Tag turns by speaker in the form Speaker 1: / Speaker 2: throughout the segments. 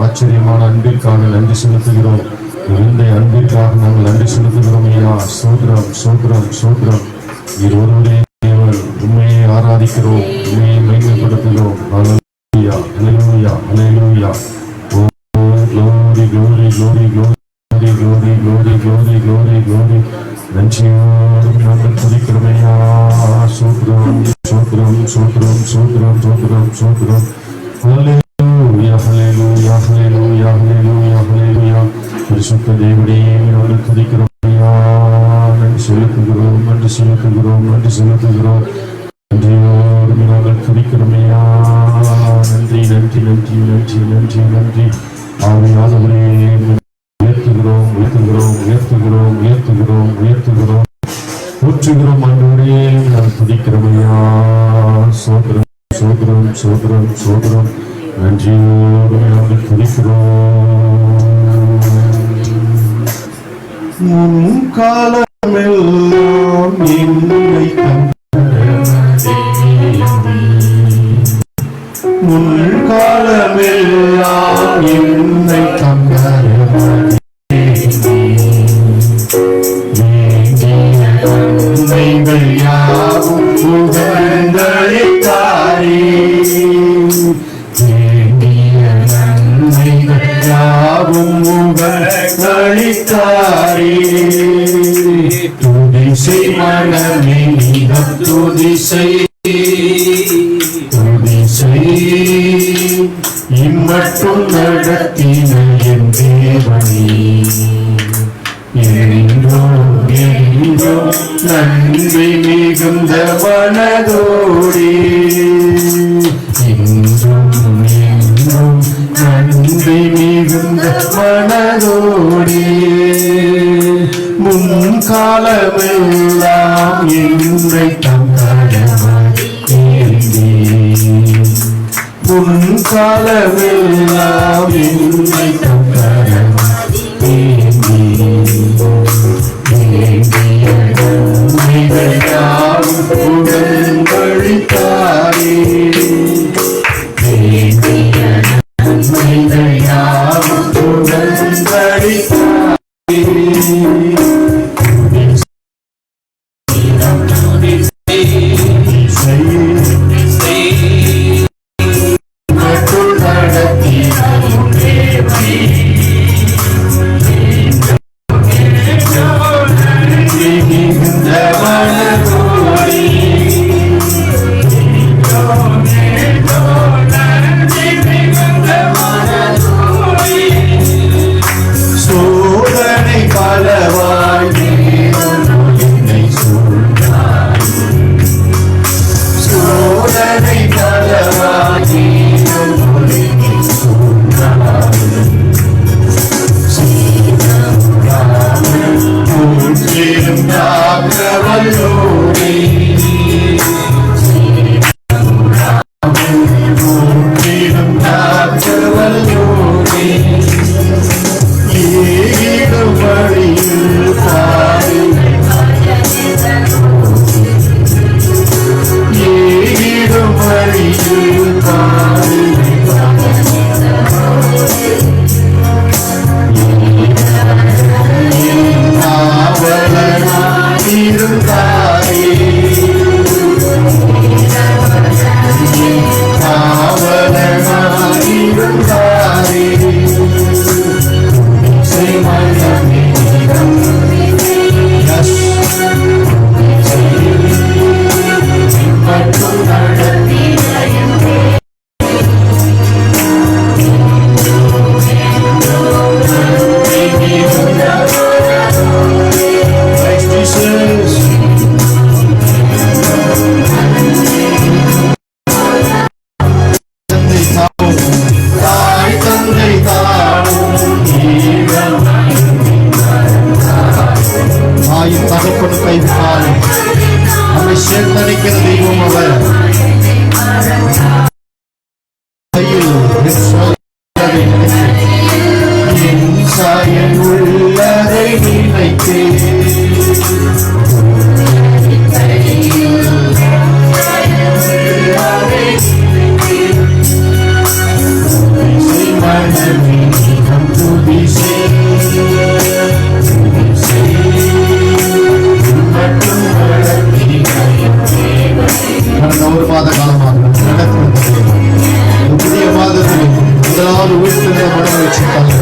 Speaker 1: ஆச்சரியமான அன்பிற்காக நன்றி செலுத்துகிறோம். இந்த அன்பிற்காக நாங்கள் நன்றி செலுத்துகிறோம் ஐயா. சோத்ரம் சோத்ரம் சோத்ரம். நீர் ஒருவரே தேவன். உண்மையை ஆராதிக்கிறோம், உண்மையை மேன்மைப்படுத்துகிறோம். ஹல்லேலூயா ஹல்லேலூயா ஹல்லேலூயா. ஓ glory glory glory glory glory glory glory glory glory. நன்றியோடு நாங்கள் துதிக்கிறோம் ஐயா. சோத்ரம் சோத்ரம் சோத்ரம் சோத்ரம் சோத்ரம் சோத்ரம். ஹல்லேலூயா ஹல்லேலூயா ஹல்லேலூயா ஹல்லேலூயா ஹல்லேலூயா. பரிசுத்த தேவனே நாங்கள் துதிக்கிறோம் ஐயா. நன்றி செலுத்துகிறோம் நன்றி செலுத்துகிறோம் நன்றி செலுத்துகிறோம். நன்றியோடு நாங்கள் துதிக்கிறோம் ஐயா. நன்றி நன்றி நன்றி நன்றி நன்றி நன்றி. ஆவியானவரே உயர்த்துகிறோம் உயர்த்துகிறோம் உயர்த்துகிறோம் உயர்த்துகிறோம் உயர்த்துகிறோம் ஊற்றுகிறோம். ஆண்டவரே நாங்கள் துதிக்கிறோம் ஐயா. சோதரம் சோதரம் சோதரம் சோதரம். நன்றியோடு நாங்கள் துதிக்கிறோம். முன்காலமெல்லாம் என்னை முன்காலமெல்லாம் என்னை தந்தைகள் யாவும் புகழ்ந்தளித்தாரே. நன்மைகள் யாவும் புகழ்ந்தளித்தாரே. துதிசை மனமே நீதம் துதிசை துதிசை. இம்மட்டும் நடத்தின என் தேவனே. என்றோ என்றோ நன்றி மிகுந்த மனதோடே. என்றும் என்றும் நன்றி மிகுந்த மனதோடே. முன்காலமெல்லாம் என்னை முன்காலமெல்லாம் என்னை புகழ்ந்தளித்தாரே. யாவும் புகழ்ந்தளித்தாரே.
Speaker 2: Amen. எல்லாரும் உயிர்த்தலை மனம் வச்சுட்டாங்க.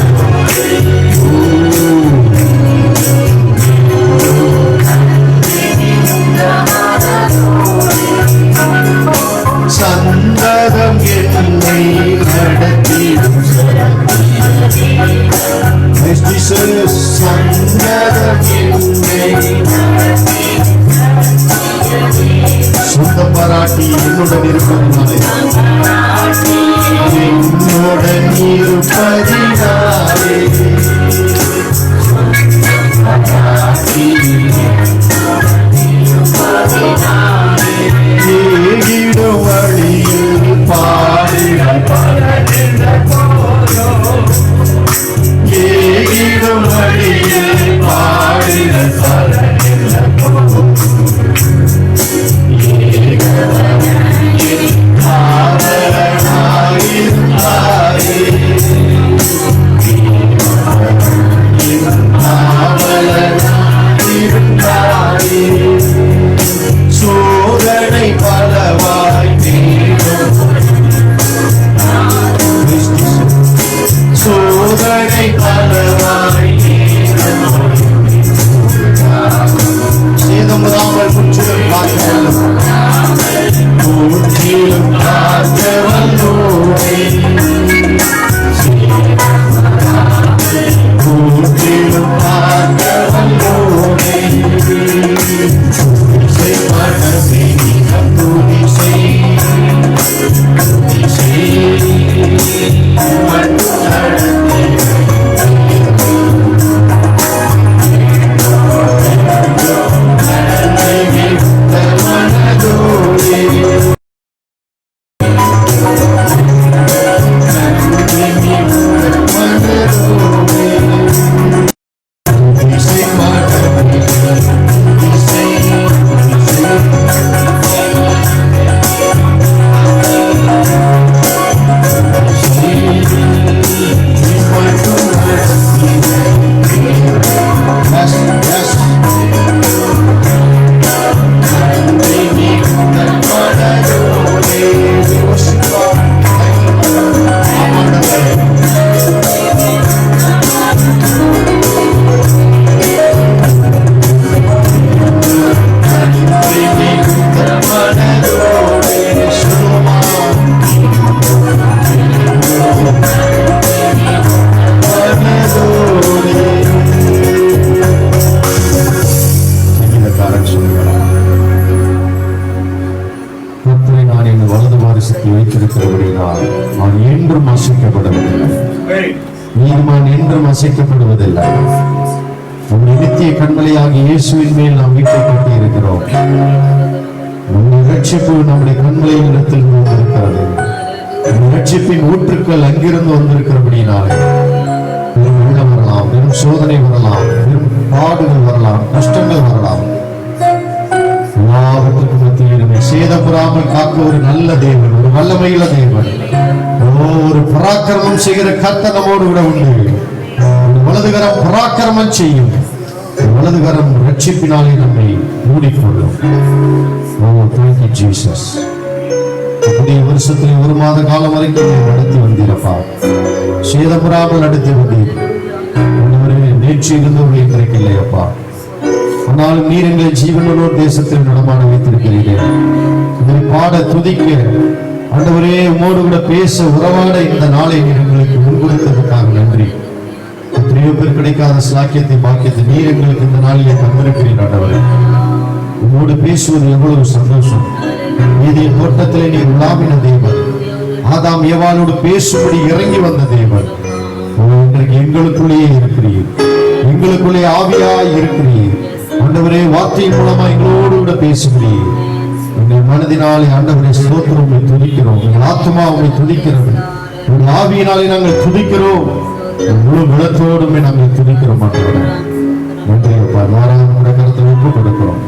Speaker 2: சந்ததம் என்னை நடத்திடும் சந்ததம் என்னை சொந்தம் பாராட்டி என்னுடன் இருப்பதினாலே என்னுடன் இருப்பதினாலே ஏகிடும் வழியில் பாடிட ஏகிடும் வழியில் பாடிட சோதனை பலவாய் சோதனை பலவாய் சேதமுறாமல் முற்றிலும் முற்றிலும் காக்க வல்லோரே முற்றிலும் காக்க வல்லோரே வைத்திருக்கிறபடினால் நான் என்றும் அசைக்கப்படவில்லை. நீதிமான் என்றும் அசைக்கப்படுவதில்லை. உங்கள் நித்திய கண்மலையாகிய இயேசுவின் மேல் நாம் வீட்டை கட்டி இருக்கிறோம். உங்கள் ரட்சிப்பு நம்முடைய கண்மலையின் இடத்தில் வந்திருக்கிறது. உங்கள் ரட்சிப்பின் ஊற்றுக்கள் அங்கிருந்து வந்திருக்கிறபடினாலே பெரும் வெள்ளம் வரலாம், பெரும் சோதனை வரலாம், பெரும் பாடுகள் வரலாம், கஷ்டங்கள் வரலாம். எல்லாவற்றுக்கும் மத்தியிலுமே சேதப்படாமல் காக்க ஒரு நல்ல தேவன், ஒரு வல்லமையுள்ள தேவன், ஒரு பராக்கிரமம் செய்கிற கர்த்தர் நம்மோடு கூட உண்டு. வலதுகரம் பராக்கிரமம் செய்யும், வலதுகரம் ரட்சிப்பினாலே நம்மை மூடிக்கொள்ளும். Thank you, Jesus. புதிய வருஷத்தில் ஒரு மாத காலம் வரைக்கும் நடத்தி வந்தீரப்பா, சேதப்படாமல் நடத்தி வந்தீர். நேற்று இருந்தவர்களை கிடைக்கலையப்பா, ஆனாலும் நீர் எங்களை ஜீவனோடு தேசத்தில் நடமாட வைத்திருக்கிறீர்கள். இதை பாட துதிக்க ஆண்டவரே, உம்மோடு கூட பேச உறவாட இந்த நாளை நீர் எங்களுக்கு முன்கொடுத்ததற்காக நன்றி. எத்தனையோ பேர் கிடைக்காத சாக்கியத்தை பாக்கியத்தை நீர் எங்களுக்கு இந்த நாளிலே தந்திருக்கிறீர். ஆண்டவரே, உம்மோடு பேசுவது எவ்வளவு சந்தோஷம். நீதிய தோட்டத்திலே நீர் உலாவின தேவன், ஆதாம் ஏவாளோடு பேசும்படி இறங்கி வந்த தேவன், இன்றைக்கு எங்களுக்குள்ளேயே இருக்கிறீர், எங்களுக்குள்ளே ஆவியாய் இருக்கிறீர். ஆண்டவரே, வார்த்தையின் மூலமா எங்களோடு கூட பேசுகிறீர். எங்கள் மனதினாலே ஆண்டவரே ஸ்தோத்திரம் உம்மை துதிக்கிறோம். எங்கள் ஆத்மா உம்மை துதிக்கிறது. எங்கள் ஆவியினாலே நாங்கள் துதிக்கிறோம். முழு குணத்தோடுமே நாங்கள் துதிக்கிறோம். ஆண்டவரே நன்றி அப்பா. நாராயணனுடைய கருத்தை ஒப்பு கொடுக்கிறோம்.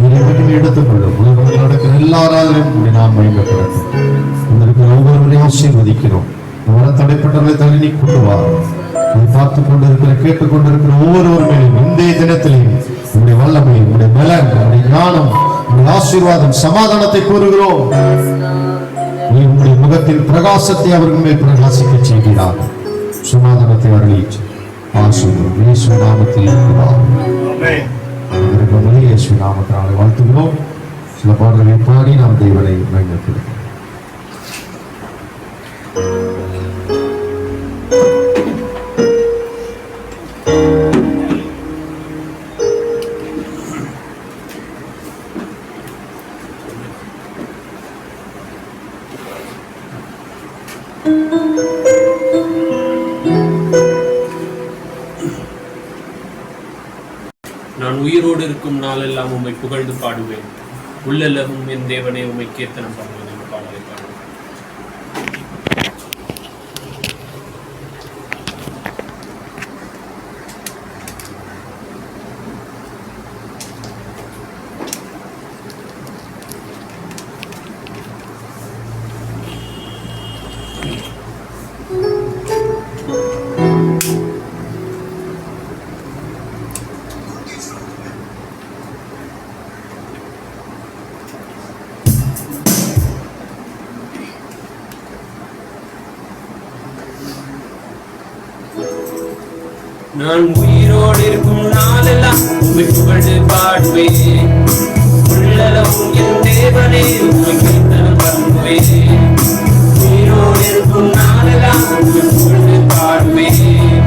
Speaker 2: நீரை மட்டுமே எடுத்துக்கொள்ளும். உலகத்தில் நடக்கிற எல்லாராலும் நாம் மயங்கப்படட்டும். உங்களுக்கு ஒவ்வொருவரையும் ஆசீர்வதிக்கிறோம். தடைப்பட்டவர்களை தள்ளி கொண்டு வா. பார்த்து கொண்டிருக்கிற கேட்டுக் கொண்டிருக்கிற ஒவ்வொருவர் மேலும் இன்றைய தினத்திலேயும் உங்களுடைய வல்லமை, உங்களுடைய பலன், உங்களுடைய ஞானம், உங்களுடைய ஆசீர்வாதம், சமாதானத்தை கூறுகிறோம். நீ உங்களுடைய முகத்தின் பிரகாசத்தை அவர்கள் மேல் பிரகாசிக்க செய்கிறார். சமாதானத்தை அருளி ஆசீர்வதியும் இயேசு நாமத்தில் இருக்கிறார். இயேசு நாமத்தினாலே வாழ்த்துகிறோம். சில பாடல்களை பாடி நாம் தேவனை மகிமைப்படுத்துகிறோம்.
Speaker 3: நான் உயிரோடு இருக்கும் நாளெல்லாம் உம்மை புகழ்ந்து பாடுவேன். உள்ளெல்லவும் என் தேவனை உம்மை கீர்த்தனம் பண்ணுவேன் என்று பாடலை பாடுவேன். நான் உயிரோடு இருக்கும் நாளெல்லாம் உம்மை புகழ்ந்து பாடுவேன். உள்ளளவும் என் தேவனே உம்மை கீர்த்தனம் பண்ணுவேன். உயிரோடு இருக்கும் நாளெல்லாம் உம்மை புகழ்ந்து பாடுவேன்.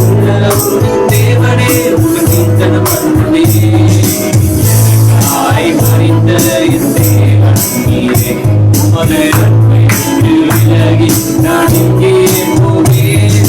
Speaker 3: உள்ளளவும் என் தேவனே உம்மை கீர்த்தனம் பண்ணுவேன். மறித்த என் தேவன் நீரே, உமது அன்பை விட்டு விலகி நான் இங்கே போவேன்.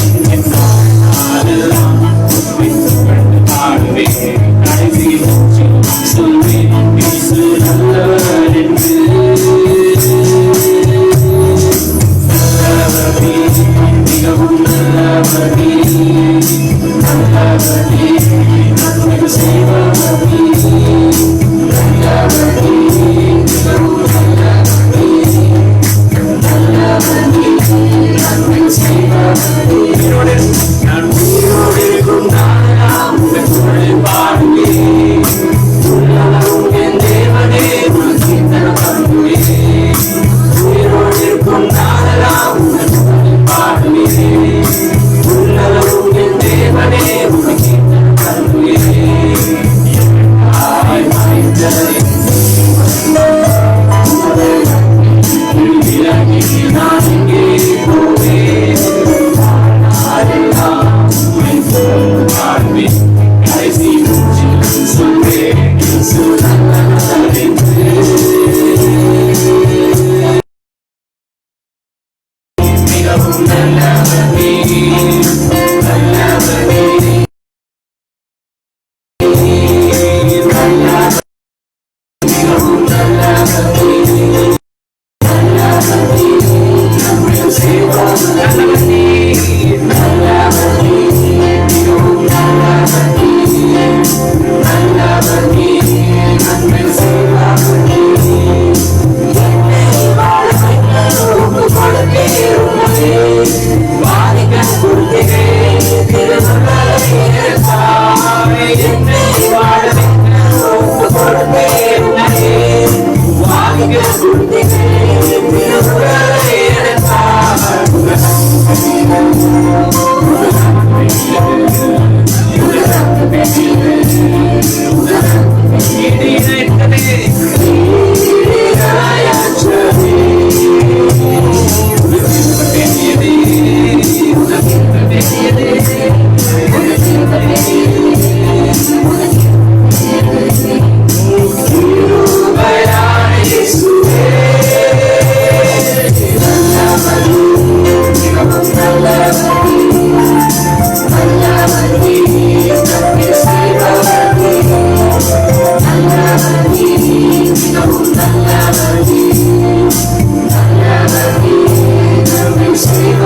Speaker 4: Save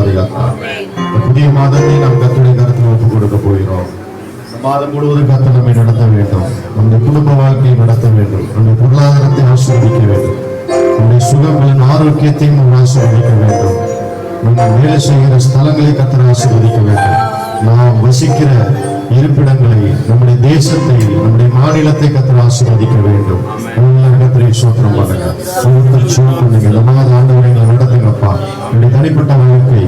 Speaker 2: பாதுகாத்தார். இந்த புதிய மாதத்தை நாம் கர்த்தருடைய கருத்தில் ஒப்புக் கொடுக்க போகிறோம். இந்த மாதம் முழுவதும் கர்த்தர் நம்மை நடத்த வேண்டும், நம்முடைய குடும்ப வாழ்க்கையை நடத்த வேண்டும், நம்முடைய பொருளாதாரத்தை ஆசீர்வதிக்க வேண்டும், நம்முடைய சுகங்களின் ஆரோக்கியத்தையும் நாம் ஆசீர்வதிக்க வேண்டும். நீங்கள் வேலை செய்கிற ஸ்தலங்களை கர்த்தர் ஆசீர்வதிக்க வேண்டும். நாம் வசிக்கிற இருப்பிடங்களை, நம்முடைய தேசத்தை, நம்முடைய மாநிலத்தை கர்த்தர் ஆசீர்வதிக்க வேண்டும். கர்த்தரை ஸ்தோத்திரம் பண்ணுங்க. இந்த மாத ஆண்டவரை நடத்துங்கப்பா. என்னுடைய தனிப்பட்ட வாழ்க்கை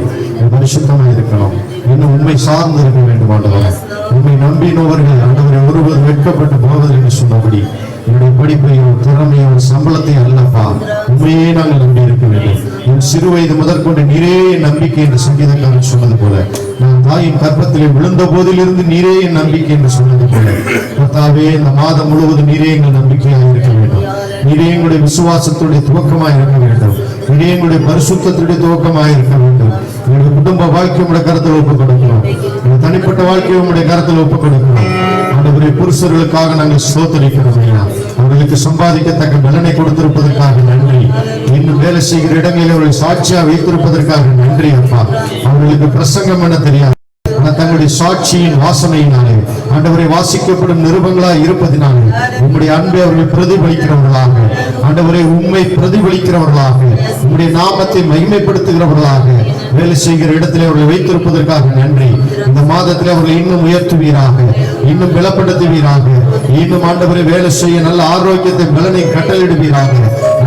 Speaker 2: பரிசுத்தமா இருக்கணும், இன்னும் உண்மை சார்ந்து இருக்க வேண்டும் ஆண்டவரை. உண்மை நம்பினவர்கள் ஆண்டவரை ஒருவர் வெட்கப்பட்டு போவதில்லை என்று சொன்னபடி என்னுடைய படிப்பையோ திறமையோ சம்பளத்தையும் அல்லப்பா, உண்மையே நாங்கள் நம்பி இருக்க வேண்டும். என் சிறு வயது முதற்கொண்டு நீரே நம்பிக்கை என்று சங்கீதக்காரன் சொன்னது போல, நான் தாயின் கற்பத்திலே விழுந்த போதிலிருந்து நீரே என் நம்பிக்கை என்று சொன்னது போல, கர்த்தாவே இந்த மாதம் முழுவதும் நீரே எங்கள் நம்பிக்கையாக இருக்க வேண்டும். நீரே எங்களுடைய விசுவாசத்துடைய துவக்கமாக இருக்க வேண்டும். நீரே எங்களுடைய பரிசுத்தத்துடைய துவக்கமாக இருக்க வேண்டும். எங்களுடைய குடும்ப வாழ்க்கை உடைய கருத்தில் ஒப்புக் கொடுக்கிறோம். எங்கள் தனிப்பட்ட வாழ்க்கையை உடைய கருத்தில் ஒப்புக் கொடுக்கிறோம். ஆண்டவரே, புருஷர்களுக்காக நாங்கள் ஸ்தோத்திரிக்கிறோம் ஐயா. அவர்களுக்கு சம்பாதிக்கத்தக்க பலனை கொடுத்திருப்பதற்காக நன்றி. இன்னும் வேலை செய்கிற இடங்களில் அவர்களை சாட்சியாக வைத்திருப்பதற்காக நன்றி அப்பா. அவர்களுக்கு பிரசங்கம் என்ன தெரியாது, தங்களுடைய சாட்சியின் வாசனையினாலே ஆண்டவரை வாசிக்கப்படும் நிருபங்களாய் இருப்பதினாலே உம்முடைய அன்பை அவர்கள் பிரதிபலிக்கிறவர்களாக, ஆண்டவரை உண்மை பிரதிபலிக்கிறவர்களாக, உம்முடைய நாமத்தை மகிமைப்படுத்துகிறவர்களாக வேலை செய்கிற இடத்திலே அவர்களை வைத்திருப்பதற்காக நன்றி. இந்த மாதத்திலே அவர்களை இன்னும் உயர்த்துவீராக, இன்னும் பலப்படுத்துவீராக, இன்னும் ஆண்டவரை வேலை செய்ய நல்ல ஆரோக்கியத்தை பலனை கட்டளிடுவீராக,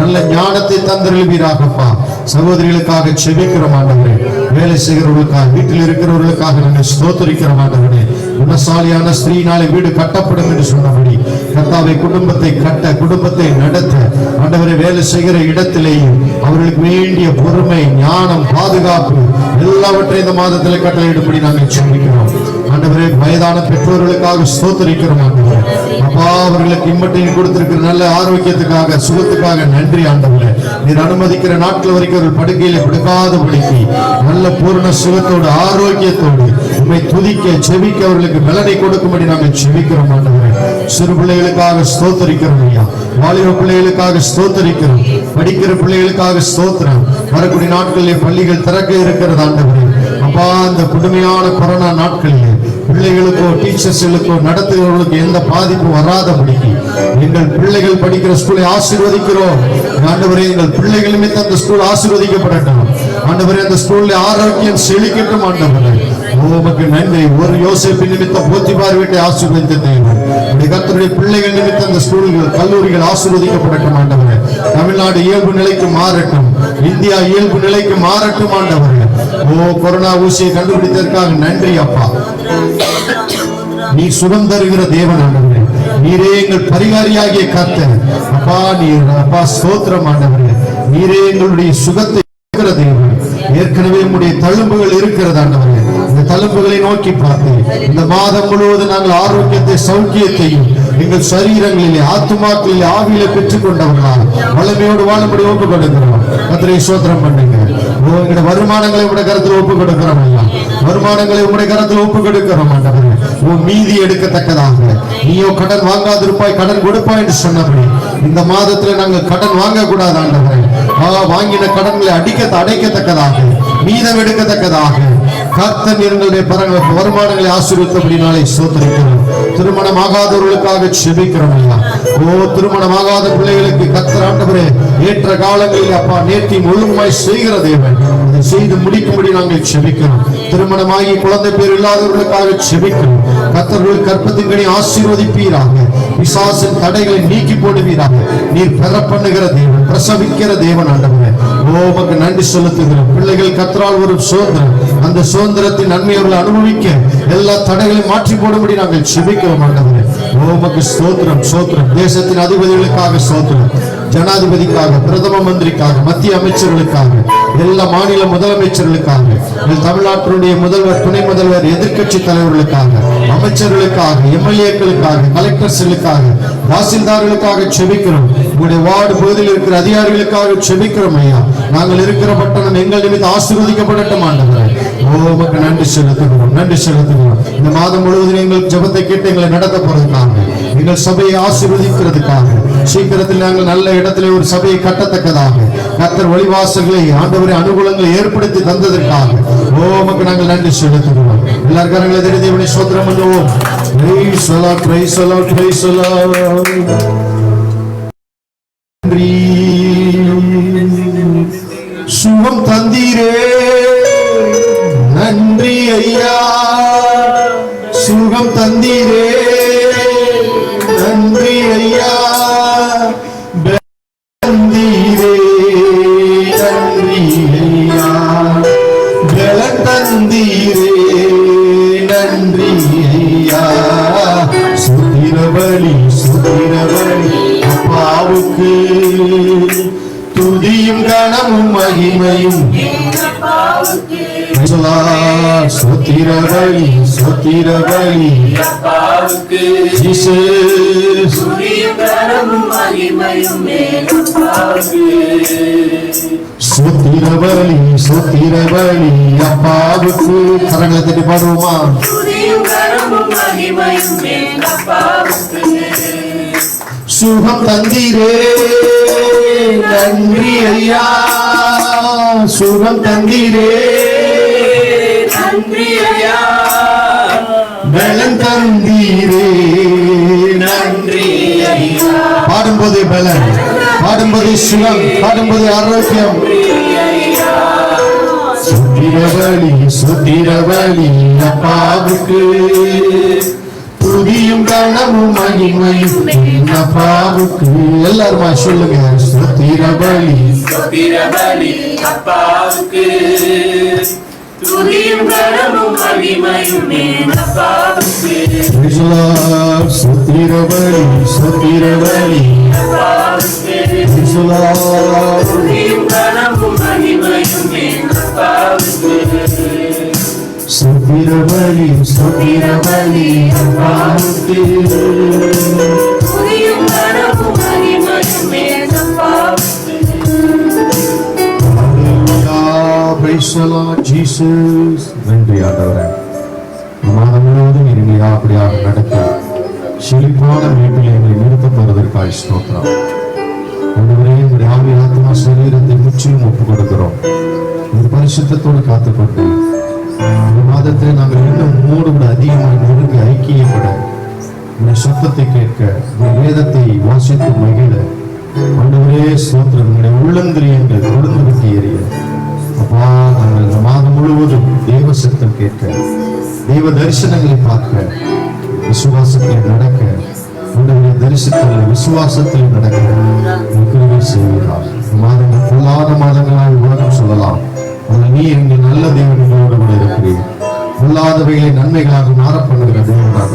Speaker 2: நல்ல ஞானத்தை தந்தருள்வீராகப்பா. சகோதரிகளுக்காக செபிக்கிறோம் ஆண்டவரே, வேலை செய்கிறவர்களுக்காக, வீட்டில் இருக்கிறவர்களுக்காக நாங்கள் ஸ்தோத்திரிக்கிறோம் ஆண்டவரே. குணசாலியான ஸ்திரீனாலே வீடு கட்டப்படும் என்று சொன்னபடி கர்த்தாவை குடும்பத்தை கட்ட, குடும்பத்தை நடத்த ஆண்டவரை வேலை செய்கிற இடத்திலேயும் அவர்களுக்கு வேண்டிய பொறுமை, ஞானம், பாதுகாப்பு எல்லாவற்றையும் இந்த மாதத்தில் கட்டளையிடும்படி நாங்கள் செபிக்கிறோம் ஆண்டவரே. வயதான பெற்றோர்களுக்காக ஸ்தோத்திரிக்கிறோம் ஆண்டவரே. அப்பா, அவர்களுக்கு இம்மட்டையில் கொடுத்திருக்கிற நல்ல ஆரோக்கியத்துக்காக, சுகத்துக்காக நன்றி ஆண்டவரே. நீர் அனுமதிக்கிற நாட்கள் வரைக்கும் அவர்கள் படுக்கையில படுக்காதபடிக்கு நல்ல பூர்ண சுகத்தோடு ஆரோக்கியத்தோடு உண்மை துதிக்க செபிக்க அவர்களுக்கு பலனை கொடுக்கும்படி நாங்கள் செபிக்கிறோம் ஆண்டவரே. சிறு பிள்ளைகளுக்காக ஸ்தோத்திரிக்கிறோம் ஐயா. வாலிப பிள்ளைகளுக்காக ஸ்தோத்திரிக்கிறோம். படிக்கிற பிள்ளைகளுக்காக ஸ்தோத்திரம். வரக்கூடிய நாட்களிலே பள்ளிகள் திறக்க இருக்கிறது ஆண்டவரே. அப்பா, இந்த கொடுமையான கொரோனா நாட்களிலே பிள்ளைகளுக்கோ டீச்சர்ஸ்களுக்கோ நடத்துகிறவர்களுக்கு எந்த பாதிப்பு வராதபடிக்கு எங்கள் பிள்ளைகள் படிக்கிற ஸ்கூலை ஆசீர்வதிக்கிறோம் ஆண்டவரே. எங்கள் பிள்ளைகள் நிமித்தம் அந்த ஸ்கூல் ஆசீர்வதிக்கப்படட்டும் ஆண்டவரே. அந்த ஸ்கூல்ல ஆரோக்கியம் செழிக்கட்டும் ஆண்டவரே. உமக்கு நன்றி. ஒரு யோசேப்பு நிமித்தம் போத்திபார் வீட்டை ஆசீர்வதித்த தேவன், கர்த்தருடைய பிள்ளைகள் நிமித்தம் அந்த ஸ்கூல்கள், கல்லூரிகள் ஆசீர்வதிக்கப்படட்டும் ஆண்டவரே. தமிழ்நாடு இயல்பு நிலைக்கு மாறட்டும், இந்தியா இயல்பு நிலைக்கு மாறட்டும் ஆண்டவரே. கொரோனா ஊசியை கண்டுபிடித்ததற்காக நன்றி அப்பா. நீ சுகம் தருகிற தேவன் ஆண்டவரே. நீரே எங்கள் பரிகாரியாகிய கர்த்தர் அப்பா. நீர் அப்பா ஸ்தோத்திரம் ஆண்டவரே. நீரே எங்களுடைய சுகத்தை தேவன். ஏற்கனவே உங்களுடைய தழும்புகள் இருக்கிறது ஆண்டவரே. இந்த தழும்புகளை நோக்கி பார்த்து இந்த மாதம் முழுவதும் நாங்கள் ஆரோக்கியத்தை, சௌக்கியத்தையும் எங்கள் சரீரங்களிலே, ஆத்துமாக்களிலே, ஆவியிலே பெற்றுக் கொண்டவர்களால் வல்லமையோடு வாழும்படி ஒப்புக் கொடுக்கிறோம். கர்த்தரை ஸ்தோத்திரம் பண்ணுங்க. உங்களுடைய வருமானங்களை உங்களுடைய கருத்தில் ஒப்புக் கொடுக்கிறோம் ஐயா. வருமானங்களை உங்களுடைய கருத்தில் ஒப்புக் கொடுக்கிறோம் ஆண்டவரே. மீதி எடுக்கத்தக்கதாக நீயோ கடன் வாங்காதிருப்பாய், கடன் கொடுப்பாய் என்று சொன்னபடி இந்த மாதத்தில் நாங்கள் கடன் வாங்க கூடாது ஆண்டவரே. வாங்கின கடன்களை அடைக்கத்தக்கதாக, மீதம் எடுக்கத்தக்கதாக கர்த்தர் எங்களுடைய வருமானங்களை ஆசீர்வதித்தபடினாலே ஸ்தோத்திரிக்கிறோம். திருமணம் ஆகாதவர்களுக்காக செபிக்கிறோம் ஐயா. திருமணமாகாத பிள்ளைகளுக்கு கர்த்தர் ஆண்டவரே ஏற்ற காலங்களில் அப்பா நேர்த்தி ஒழுங்குமாய் செய்கிற தேவன், அதை செய்து முடிக்கும்படி நாங்கள் செபிக்கிறோம். திருமணமாகி குழந்தை பேர் இல்லாதவர்களுக்காக செபிக்கிறோம். கர்த்தர்கள் கற்பத்தின் கனி ஆசீர்வதிப்பீராக, பிசாசின் தடைகளை நீக்கி போடுவீராக. நீர் பெற பண்ணுகிற தேவன், பிரசவிக்கிற தேவன் ஆண்டவரே. உமக்கு நன்றி செலுத்துகிறோம். பிள்ளைகள் கர்த்தரால் ஒரு சுதந்திரம், அந்த சுதந்திரத்தின் நன்மை அவர்கள் அனுபவிக்க எல்லா தடைகளையும் மாற்றி போடும்படி நாங்கள் செபிக்கிறோம் ஆண்டவரே. உமக்கு ஸ்தோத்திரம், ஸ்தோத்திரம். தேசத்தின் அதிபதிகளுக்காக ஸ்தோத்திரம். ஜனாதிபதிக்காக, பிரதம மந்திரிக்காக, மத்திய அமைச்சர்களுக்காக, எல்லா மாநில முதலமைச்சர்களுக்காக, தமிழ்நாட்டினுடைய முதல்வர், துணை முதல்வர், எதிர்கட்சி தலைவர்களுக்காக, அமைச்சர்களுக்காக, எம்எல்ஏக்களுக்காக, கலெக்டர்ஸ்களுக்காக, தாசில்தார்களுக்காக செபிக்கிறோம். உங்களுடைய வார்டு பகுதியில் இருக்கிற அதிகாரிகளுக்காக செபிக்கிறோம் ஐயா. நாங்கள் இருக்கிற பட்டணம் எங்கள் நிமித்தம் ஆசீர்வதிக்கப்படட்டும் ஆண்டவரே. உமக்கு நன்றி செலுத்துகிறோம், நன்றி செலுத்துகிறோம். இந்த மாதம் முழுவதும் எங்கள் ஜெபத்தை கேட்டு எங்களை நடத்த போறதுக்காக, எங்கள் சபையை ஆசீர்வதிக்கிறதுக்காக, சீக்கிரத்தில் நாங்கள் நல்ல இடத்துல ஒரு சபையை கட்டத்தக்கதாக கர்த்தர் வழிவாசல்களை ஆண்டவரை அனுகூலங்களை ஏற்படுத்தி தந்ததற்காக உமக்கு நாங்கள் நன்றி செலுத்துகிறோம். எல்லாரும் கரங்களை தட்டி தேவனை ஸ்தோத்திரம் பண்ணுவோம். Praise the Lord, praise the Lord, praise the Lord. நன்றி சுகம் தந்தீரே, நன்றி ஐயா. சுகம் தந்தீரே, நன்றி ஐயா. தந்தீரே, நன்றி ஐயா. பலன் தந்தீரே, நன்றி ஐயா. சுத்திரவழி சுத்திரவழி அப்பாவுக்கு துதியும் கனமும் மகிமையும் சுத்திரவழி சுத்திரவழி
Speaker 3: அப்பாவுக்கு
Speaker 2: ஜீசஸ்
Speaker 3: துதியும் கனமும் மகிமையும் அப்பாவுக்கு.
Speaker 2: சுத்திரவழி சுத்திரவழி அப்பாவுக்கு. கரங்களை தட்டி பாடுவோமா?
Speaker 3: துதியும் கனமும் மகிமையும் அப்பாவுக்கு.
Speaker 2: சுகம் தந்தீரே, நன்றி ஐயா. சுகம் தந்தீரே,
Speaker 3: நன்றி ஐயா.
Speaker 2: பலன் தந்தீரே, நன்றி ஐயா. பாடும்போது பலன், பாடும்போது சுகம், பாடும்போது ஆரோக்கியம். சுத்திரவழி சுத்திரவழி அப்பாவுக்கு துதியும் கனமும் மகிமையும் அப்பாவுக்கு. எல்லாருமா சொல்லுங்க. சுத்திரவழி
Speaker 3: சுத்திரவழி அப்பாவுக்கு துதியும் கனமும் மகிமையும் அப்பாவுக்கு.
Speaker 2: சுத்திரவழி சுத்திரவழி
Speaker 3: அப்பாவுக்கு துதியும் கனமும் மகிமையும் அப்பாவுக்கு.
Speaker 2: சுத்திரவழி சுத்திரவழி அப்பாவுக்கு
Speaker 3: துதியும் கனமும் மகிமையும் அப்பாவுக்கு.
Speaker 2: Praise the Lord Jesus. நன்றி ஆண்டவரே. மாதம் முழுவதும் எங்களை அப்படியாக நடக்க செழிப்பான வீட்டில் எங்களை நிறுத்த போவதற்காக ஸ்தோத்திரம். ஆண்டவரே, உங்களுடைய ஆவி ஆத்மா சரீரத்தை முற்றிலும் ஒப்புக் கொடுக்கிறோம். ஒரு பரிசுத்தத்தோடு காத்துக்கொண்டு இந்த மாதத்தில் நாங்கள் இன்னும் உம்மோடு கூட அதிகமாக நெருங்கி ஐக்கியப்பட, இந்த சத்தத்தை கேட்க, இந்த வேதத்தை வாசித்து மகிழ ஆண்டவரே ஸ்தோத்திரம். உங்களுடைய உள்ளந்திரியங்கள் கொடுத்து விட்டு எறிய அப்பா, நாங்கள் இந்த மாதம் முழுவதும் தேவ சத்தம் கேட்க, தேவ தரிசனங்களை பார்க்க, விசுவாசத்தில் நடக்க, உங்களுடைய தரிசனத்தில் விசுவாசத்தில் நடக்க கிருபை செய்வீராக. மாதங்கள் பொல்லாத மாதங்களாக உலகம் சொல்லலாம், ஆனால் நீ எங்கள் நல்ல தேவனோடு கூட இருக்கிறீர். பொல்லாதவைகளை நன்மைகளாக மாற பண்ணுகிற தேவனாக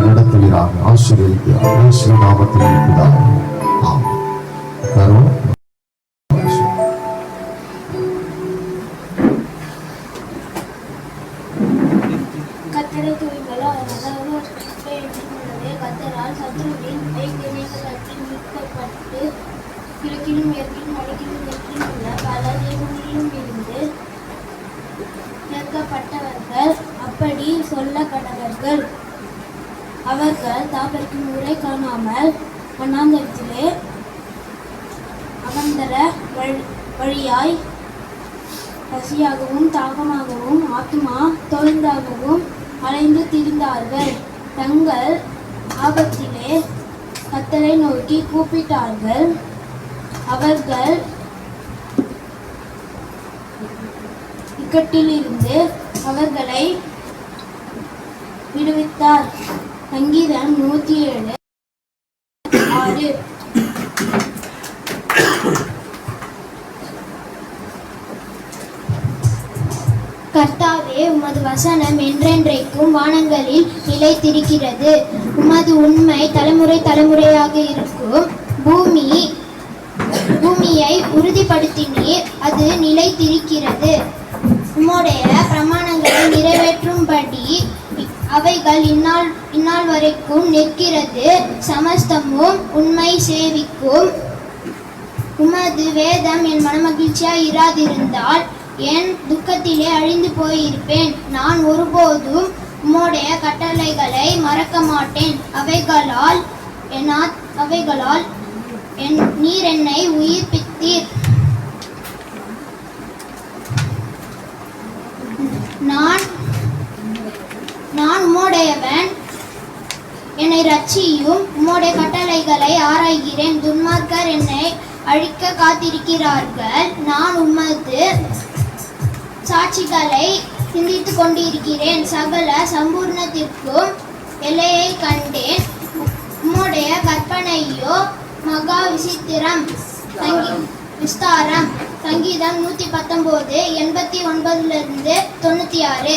Speaker 2: நடத்துவீராக, ஆசீர்வதிக்கிறார். இயேசு நாமத்தில் இருக்கிறார்.
Speaker 4: கர்த்தரை துதியுங்கள், அவர் நல்லவர், அவர் கிருபை என்றும் உள்ளது. கர்த்தரால் சத்துருவின் கைக்கேணிகளுக்கு மீட்கப்பட்டு கிழக்கிலும் மேற்கிலும் வடக்கிலும் தெற்கிலும் உள்ள பல தேசங்களிலும் இருந்து சேர்க்கப்பட்டவர்கள் அப்படி சொல்ல கடவர்கள். அவர்கள் தாபரிக்கும் ஊரை காணாமல் வண்ணாந்தரத்திலே அகந்தர வழியாய் பசியாகவும் தாகமாகவும் ஆத்துமா தோய்ந்தாகவும் அலைந்து திரிந்தார்கள். தங்கள் ஆபத்திலே கர்த்தரை நோக்கி கூப்பிட்டார்கள். அவர்கள் இக்கட்டிலிருந்து அவர்களை விடுவித்தார். சங்கீதம் 107:6. கர்த்தாவே, உமது வசனம் என்றென்றைக்கும் வானங்களில் நிலைத்திருக்கிறது. உமது உண்மை தலைமுறை தலைமுறையாக இருக்கும். பூமியை உறுதிப்படுத்தினீர், அது நிலைத்திருக்கிறது. உம்முடைய பிரமாணங்களை நிறைவேற்றும்படி அவைகள் இந்நாள் வரைக்கும் நிற்கிறது. சமஸ்தமும் உண்மை சேவிக்கும். உமது வேதம் என் மனமகிழ்ச்சியாய் இராதிருந்தால் என் துக்கத்திலே அழிந்து போயிருப்பேன். நான் ஒருபோதும் உம்முடைய கட்டளைகளை மறக்க மாட்டேன். அவைகளால் நீர் என்னை உயிர்ப்பித்தீர். நான் உம்முடையவன், என்னை ரட்சியும். உம்முடைய கட்டளைகளை ஆராய்கிறேன். துன்மார்க்கர் என்னை அழிக்க காத்திருக்கிறார்கள். நான் உமது சாட்சிகளை சிந்தித்துக் கொண்டிருக்கிறேன். சகல சம்பூர்ணத்திற்கும் எல்லையை கண்டேன். உம்முடைய கற்பனையோ மகா விஸ்தாரம். சங்கீதம் 119 89 96.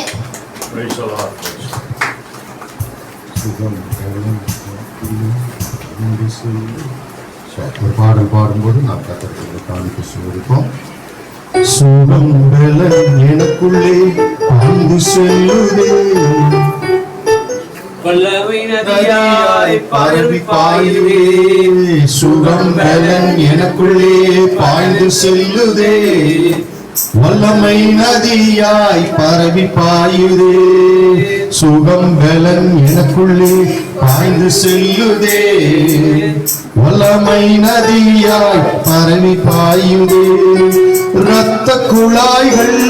Speaker 2: ஒரு பாடல் பாடும்போது நாம் கர்த்தருக்கு காணிக்கை செலுத்துவோம். சுகம் பலன் எனக்குள்ளே பாய்ந்து செல்லுதே,
Speaker 3: வல்லமை நதியாய் பரவி பாயுதே.
Speaker 2: சுகம் பலன் எனக்குள்ளே பாய்ந்து செல்லுதே, வல்லமை நதியாய் பரவி பாயுதே. சுகம் பலன் எனக்குள்ளே பாய்ந்து செல்லுதே, வல்லமை நதியாய் பரவி பாயுதே. இரத்த குழாய்கள்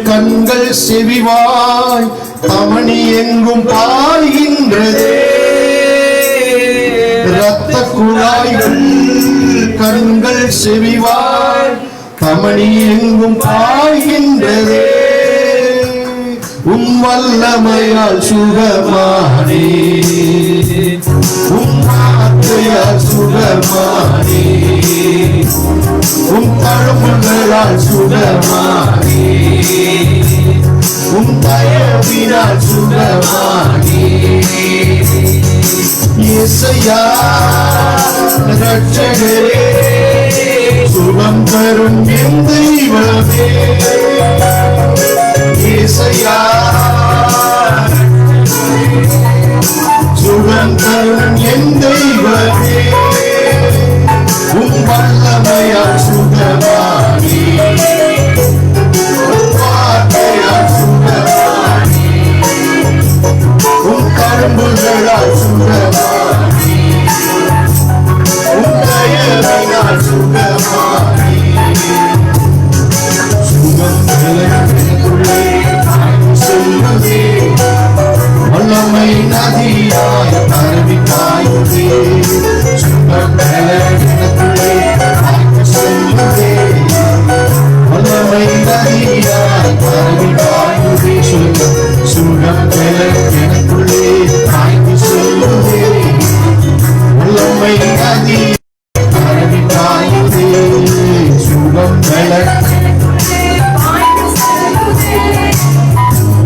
Speaker 2: கண்கள் செவிவாய் தமணி எங்கும் பாய்கின்றதே. இரத்த குழாய்கள் கண்கள் செவிவாய் தமணி எங்கும் பாய்கின்றதே. உம் வல்லமையால் சுகமானே, உம் வார்த்தையால் சுகமானே, உம் தழும்புகளால் சுகமானே, உம் தயவினால் சுகமானே. இயேசையா ரட்சகரே, சுகம் தரும் என் தெய்வமே. இயேசையா சுகம் தரும் என் தெய்வமே. உம் வல்லமையால் சுகமானே, உம் வார்த்தையால் சுகமானே, உம் கரும்புகளால் சுகமானே, உம் தயவினால் சுகமானே. சுகம் எனக்குள்ளே சொல்லுதே, வல்லமை நதியாய் பரவி பாயுதே. சுகம் எனக்குள்ளே சொல்லுதே, வல்லமை நதியாய் பரவி பாயுதே. சுகம் எனக்குள்ளே சொல்லுதே, வல்லமை நதி பரவி பாயுதே. சுகம்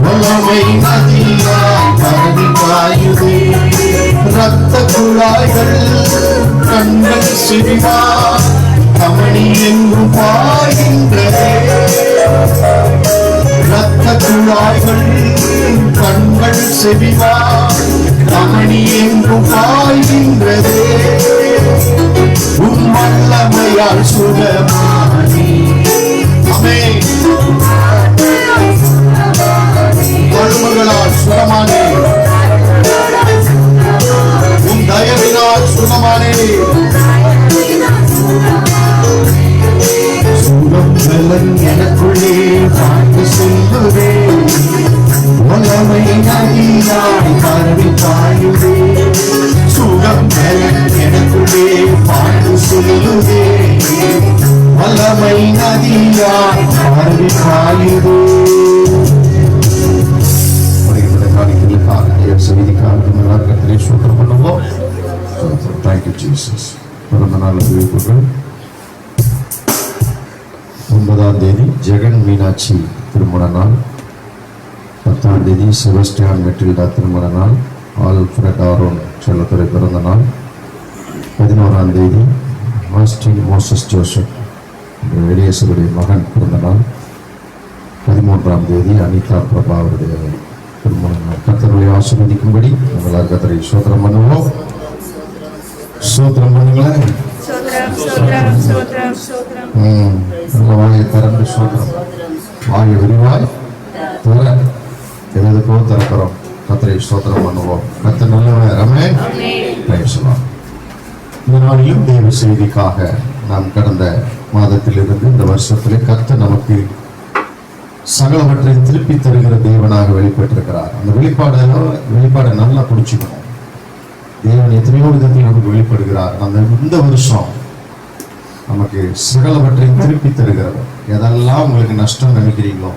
Speaker 2: வல்லமை நதியாய் பரவி பாயுதே. இரத்த குழாய்கள் கண்கள் சிறிவா தமணி எங்கும் பாய்கின்றதே. இரத்த குழாய்கள் கண்கள் செவிவா தமணி எங்கும் பாய்கின்றதே. உம் வல்லமையால் சுகமானே. ஆமென். தழும்புகளால் சுகமானே, உம் தயவினால் சுகமானே. சுகம் பலன் எனக்குள்ளே பாய்ந்து செல்லுதே, வல்லமை நதியாய் பரவி பாயுதே. சுகம் பலன் எனக்குள்ளே பாய்ந்து செல்லுதே, வல்லமை நதியாய் பரவி பாயுதே. ஒன்பதாம் தேதி ஜெகன் மீனாட்சி திருமண நாள். 10ஆம் தேதி செபஸ்டியான் மெட்டில்டா திருமண நாள். ஆல்ஃபிரட் ஆரோன் செல்லத்துறை பிறந்த நாள். 11ஆம் தேதி ஆஸ்டின் மோசஸ் ஜோசப் எலியேசருடைய மகன் பிறந்த நாள். 13ஆம் தேதி அனிதா பிரபா அவருடைய திருமண நாள். கர்த்தரை ஆசீர்வதிக்கும்படி நம்மளால் கர்த்தரை ஸ்தோத்திரம் பண்ணுவோம். ஸ்தோத்திரம் பண்ணுங்களேன். நல்ல வாயை திறந்து ஸ்தோத்திரம். வாயை விரிவாய் எதுக்கோ திறக்கிறோம். கர்த்தரை ஸ்தோத்திரம் பண்ணுவோம். கர்த்தர் நல்லவர். ஆமென். Praise the lord. இந்த நாளிலும் தேவ செய்திக்காக நாம் கடந்த மாதத்திலிருந்து இந்த வருஷத்திலே கர்த்தர் நமக்கு சகலவற்றை திருப்பி தருகிற தேவனாக வெளிப்பட்டிருக்கிறார். அந்த வெளிப்பாடை நல்லா புடிச்சுக்கணும். தேவன் எத்தனையோ விதத்தில் நமக்கு வெளிப்படுகிறார். இந்த வருஷம் நமக்கு சகலவற்றையும் திருப்பி தருகிறது. எதெல்லாம் உங்களுக்கு நஷ்டம் நினைக்கிறீங்களோ,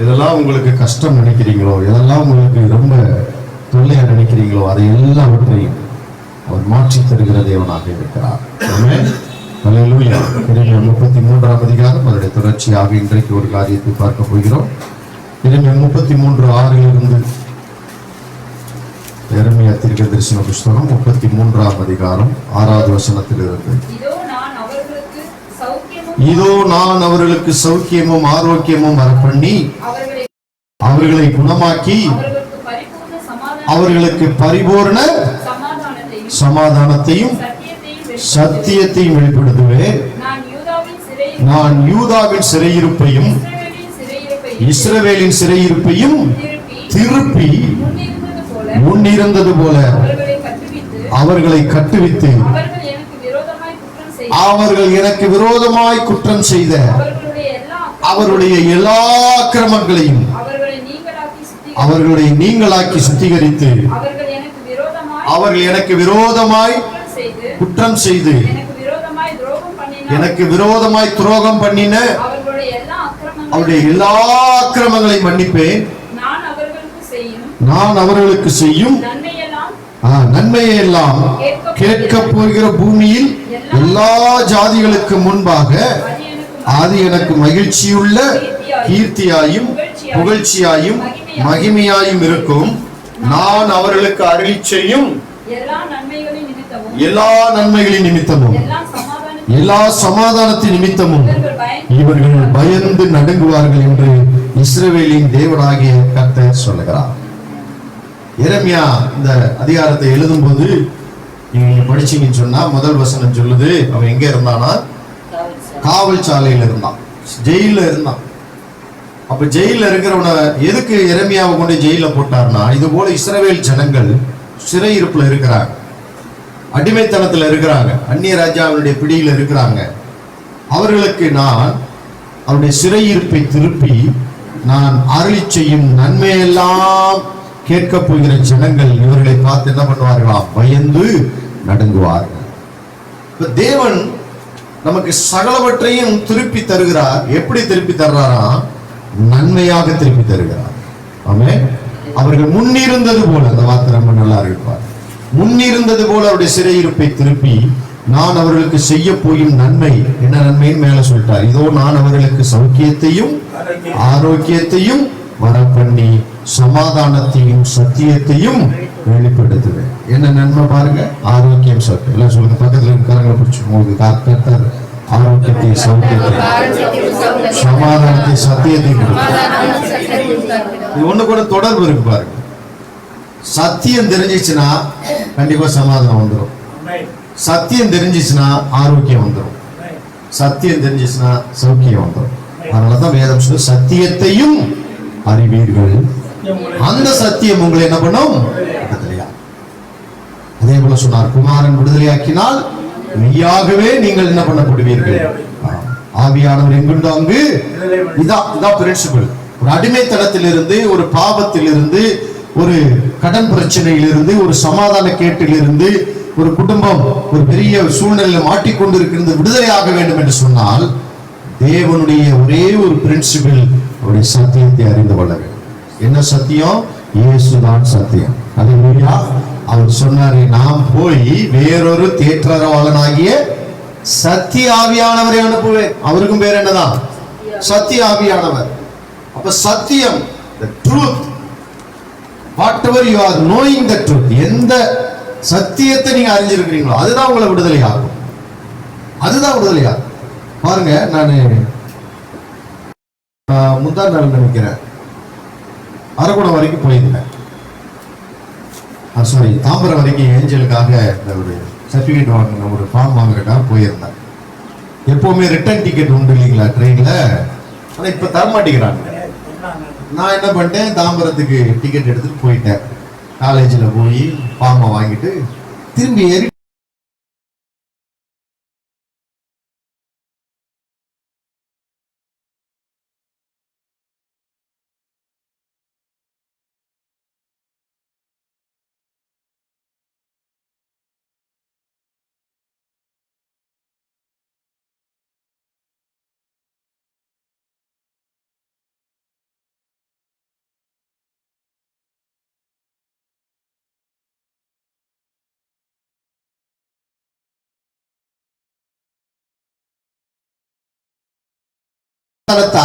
Speaker 2: எதெல்லாம் உங்களுக்கு கஷ்டம் நினைக்கிறீங்களோ, எதெல்லாம் உங்களுக்கு ரொம்ப தொல்லையா நினைக்கிறீங்களோ, அதை எல்லாவற்றையும் அவர் மாற்றி தருகிற தேவனாக இருக்கிறார். ஆமென். அல்லேலூயா. எரேமியா 33ஆம் அதிகாரம் அதனுடைய தொடர்ச்சியாக இன்றைக்கு ஒரு காரியத்தை பார்க்க போகிறோம். எரேமியா 33:6 எரேமியா தீர்க்கதரிசன புத்தகம் 33ஆம் அதிகாரம் 6வது வசனத்திலிருந்து, இதோ நான் அவர்களுக்கு சௌக்கியமும் ஆரோக்கியமும் வரப்பண்ணி அவர்களை குணமாக்கி அவர்களுக்கு பரிபூர்ண சமாதானத்தையும் சத்தியத்தையும் வெளிப்படுத்துவேன். நான் யூதாவின் சிறையிருப்பையும் இஸ்ரவேலின் சிறையிருப்பையும் திருப்பி முன்னிருந்தது போல அவர்களை கட்டுவித்து அவர்கள் எனக்கு விரோதமாய் குற்றம் செய்த அவருடைய எல்லா அக்கிரமங்களையும் அவர்களை நீங்களாக்கி சுத்திகரித்து அவர்கள் எனக்கு விரோதமாய் குற்றம் செய்து எனக்கு விரோதமாய் துரோகம் பண்ணின அவருடைய எல்லா அக்கிரமங்களையும் மன்னிப்பேன். நான் அவர்களுக்கு செய்யும் நன்மையை எல்லாம் கேட்க போகிற பூமியில் எல்லா ஜாதிகளுக்கு முன்பாக அது எனக்கு மகிழ்ச்சியுள்ள கீர்த்தியாயும் புகழ்ச்சியாயும் மகிமையாயும் இருக்கும். நான் அவர்களுக்கு அருளி செய்யும் எல்லா நன்மைகளின் நிமித்தமும் எல்லா சமாதானத்தின் நிமித்தமும் இவர்கள் பயந்து நடுங்குவார்கள் என்று இஸ்ரவேலின் தேவனாகிய கர்த்தர் சொல்லுகிறார். எரேமியா இந்த அதிகாரத்தை எழுதும் போது நீங்க படிச்சீங்கன்னு சொன்னா முதல் வசனம் சொல்லுது, அவன் எங்க இருந்தானா? காவல் சாலையில இருந்தான், ஜெயில இருந்தான். அப்ப ஜெயில இருக்கிறவன எதுக்கு எரேமியாவை கொண்டு ஜெயில போட்டார்னா, இது போல இஸ்ரவேல் ஜனங்கள் சிறையிருப்புல இருக்கிறாங்க, அடிமைத்தனத்துல இருக்கிறாங்க, அந்நிய ராஜாவினுடைய பிடியில இருக்கிறாங்க. அவர்களுக்கு நான் அவருடைய சிறையிருப்பை திருப்பி நான் அருளி செய்யும் நன்மையெல்லாம் கேட்க போகிற ஜனங்கள் இவர்களை பார்த்து என்ன பண்ணுவார்களாம்? பயந்து நடுங்குவார்கள். தேவன் நமக்கு சகலவற்றையும் திருப்பி தருகிறார். எப்படி திருப்பி தர்றாரா? நன்மையாக திருப்பி தருகிறார். ஆமென். அவர்கள் முன்னிருந்தது போல, அந்த வார்த்தை ரொம்ப நல்லா இருப்பார், முன்னிருந்தது போல அவருடைய சிறையிருப்பை திருப்பி நான் அவர்களுக்கு செய்ய போயும் நன்மை என்ன நன்மைன்னு மேல சொல்லிட்டார். இதோ நான் அவர்களுக்கு சௌக்கியத்தையும் ஆரோக்கியத்தையும் வரப்பண்ணி சமாதானத்தையும் சத்தியத்தையும் வெளிப்படுத்துவேன். என்ன நன்மை பாருங்க, ஆரோக்கியம் சத்தியம். எல்லாம் சொல்லுங்க, பக்கத்துல இருக்கிறவங்களை பிடிச்சி உங்களுக்கு கர்த்தர் ஆரோக்கியத்தை சௌக்கியத்தை சமாதானத்தை சத்தியத்தை ஒண்ணு கூட தொடர்பு இருக்கு பாருங்க. சத்தியம் தெரிஞ்சிச்சுன்னா கண்டிப்பா சமாதானம் வந்துடும், சத்தியம் தெரிஞ்சிச்சுன்னா ஆரோக்கியம் வந்துடும், சத்தியம் தெரிஞ்சிச்சுன்னா சௌக்கியம் வந்துடும். அதனாலதான் வேதம் சொல்லு, சத்தியத்தையும் அறிவீர்கள், அந்த சத்தியம் உங்களை என்ன பண்ணும்? அதே போல சொன்னார், குமாரன் விடுதலையாக்கினால் மெய்யாகவே நீங்கள் என்ன பண்ணப்படுவீர்கள். ஆவியானவர் எங்குண்டோ அங்கு இதான் பிரின்சிபல். ஒரு அடிமைத்தனத்திலிருந்து, ஒரு பாவத்திலிருந்து, ஒரு கடன் பிரச்சனையிலிருந்து, ஒரு சமாதான கேட்டிலிருந்து, ஒரு குடும்பம் ஒரு பெரிய சூழ்நிலையில் மாட்டிக்கொண்டிருக்கிறது விடுதலையாக வேண்டும் என்று சொன்னால் தேவனுடைய ஒரே ஒரு பிரின்சிபிள், அவருடைய சத்தியத்தை அறிந்து கொள்ள வேண்டும். என்ன சத்தியம்? இயேசுதான் சத்தியம். அல்லேலூயா. அவர் சொன்னாரே, நாம் போய் வேறொரு தேற்றரவாளனாகிய சத்திய ஆவியானவரை அனுப்புவேன். அவருக்கும் பேர் என்னதான்? சத்திய ஆவியானவர். அப்ப சத்தியம், the truth, whatever you are knowing the truth, எந்த சத்தியத்தை நீங்க அறிஞ்சிருக்கிறீங்களோ அதுதான் உங்களை விடுதலை ஆகும், அதுதான் விடுதலை ஆகும். பாருங்க, நான் முந்தா நாள் நினைக்கிறேன் அரகுணம் வரைக்கும் போயிருந்தேன், சாரி தாம்பரம் வரைக்கும் ஏஞ்சலுக்காக ஒரு சர்டிபிகேட் வாங்க, ஒரு ஃபார்ம் வாங்குறதுக்காக போயிருந்தேன். எப்பவுமே ரிட்டர்ன் டிக்கெட் உண்டு இல்லைங்களா ட்ரெயின்ல, ஆனா இப்ப தர மாட்டேங்கிறாங்க. நான் என்ன பண்ணிட்டேன், தாம்பரத்துக்கு டிக்கெட் எடுத்துட்டு போயிட்டேன். காலேஜில் போய் ஃபார்மை வாங்கிட்டு திரும்பி ஏறி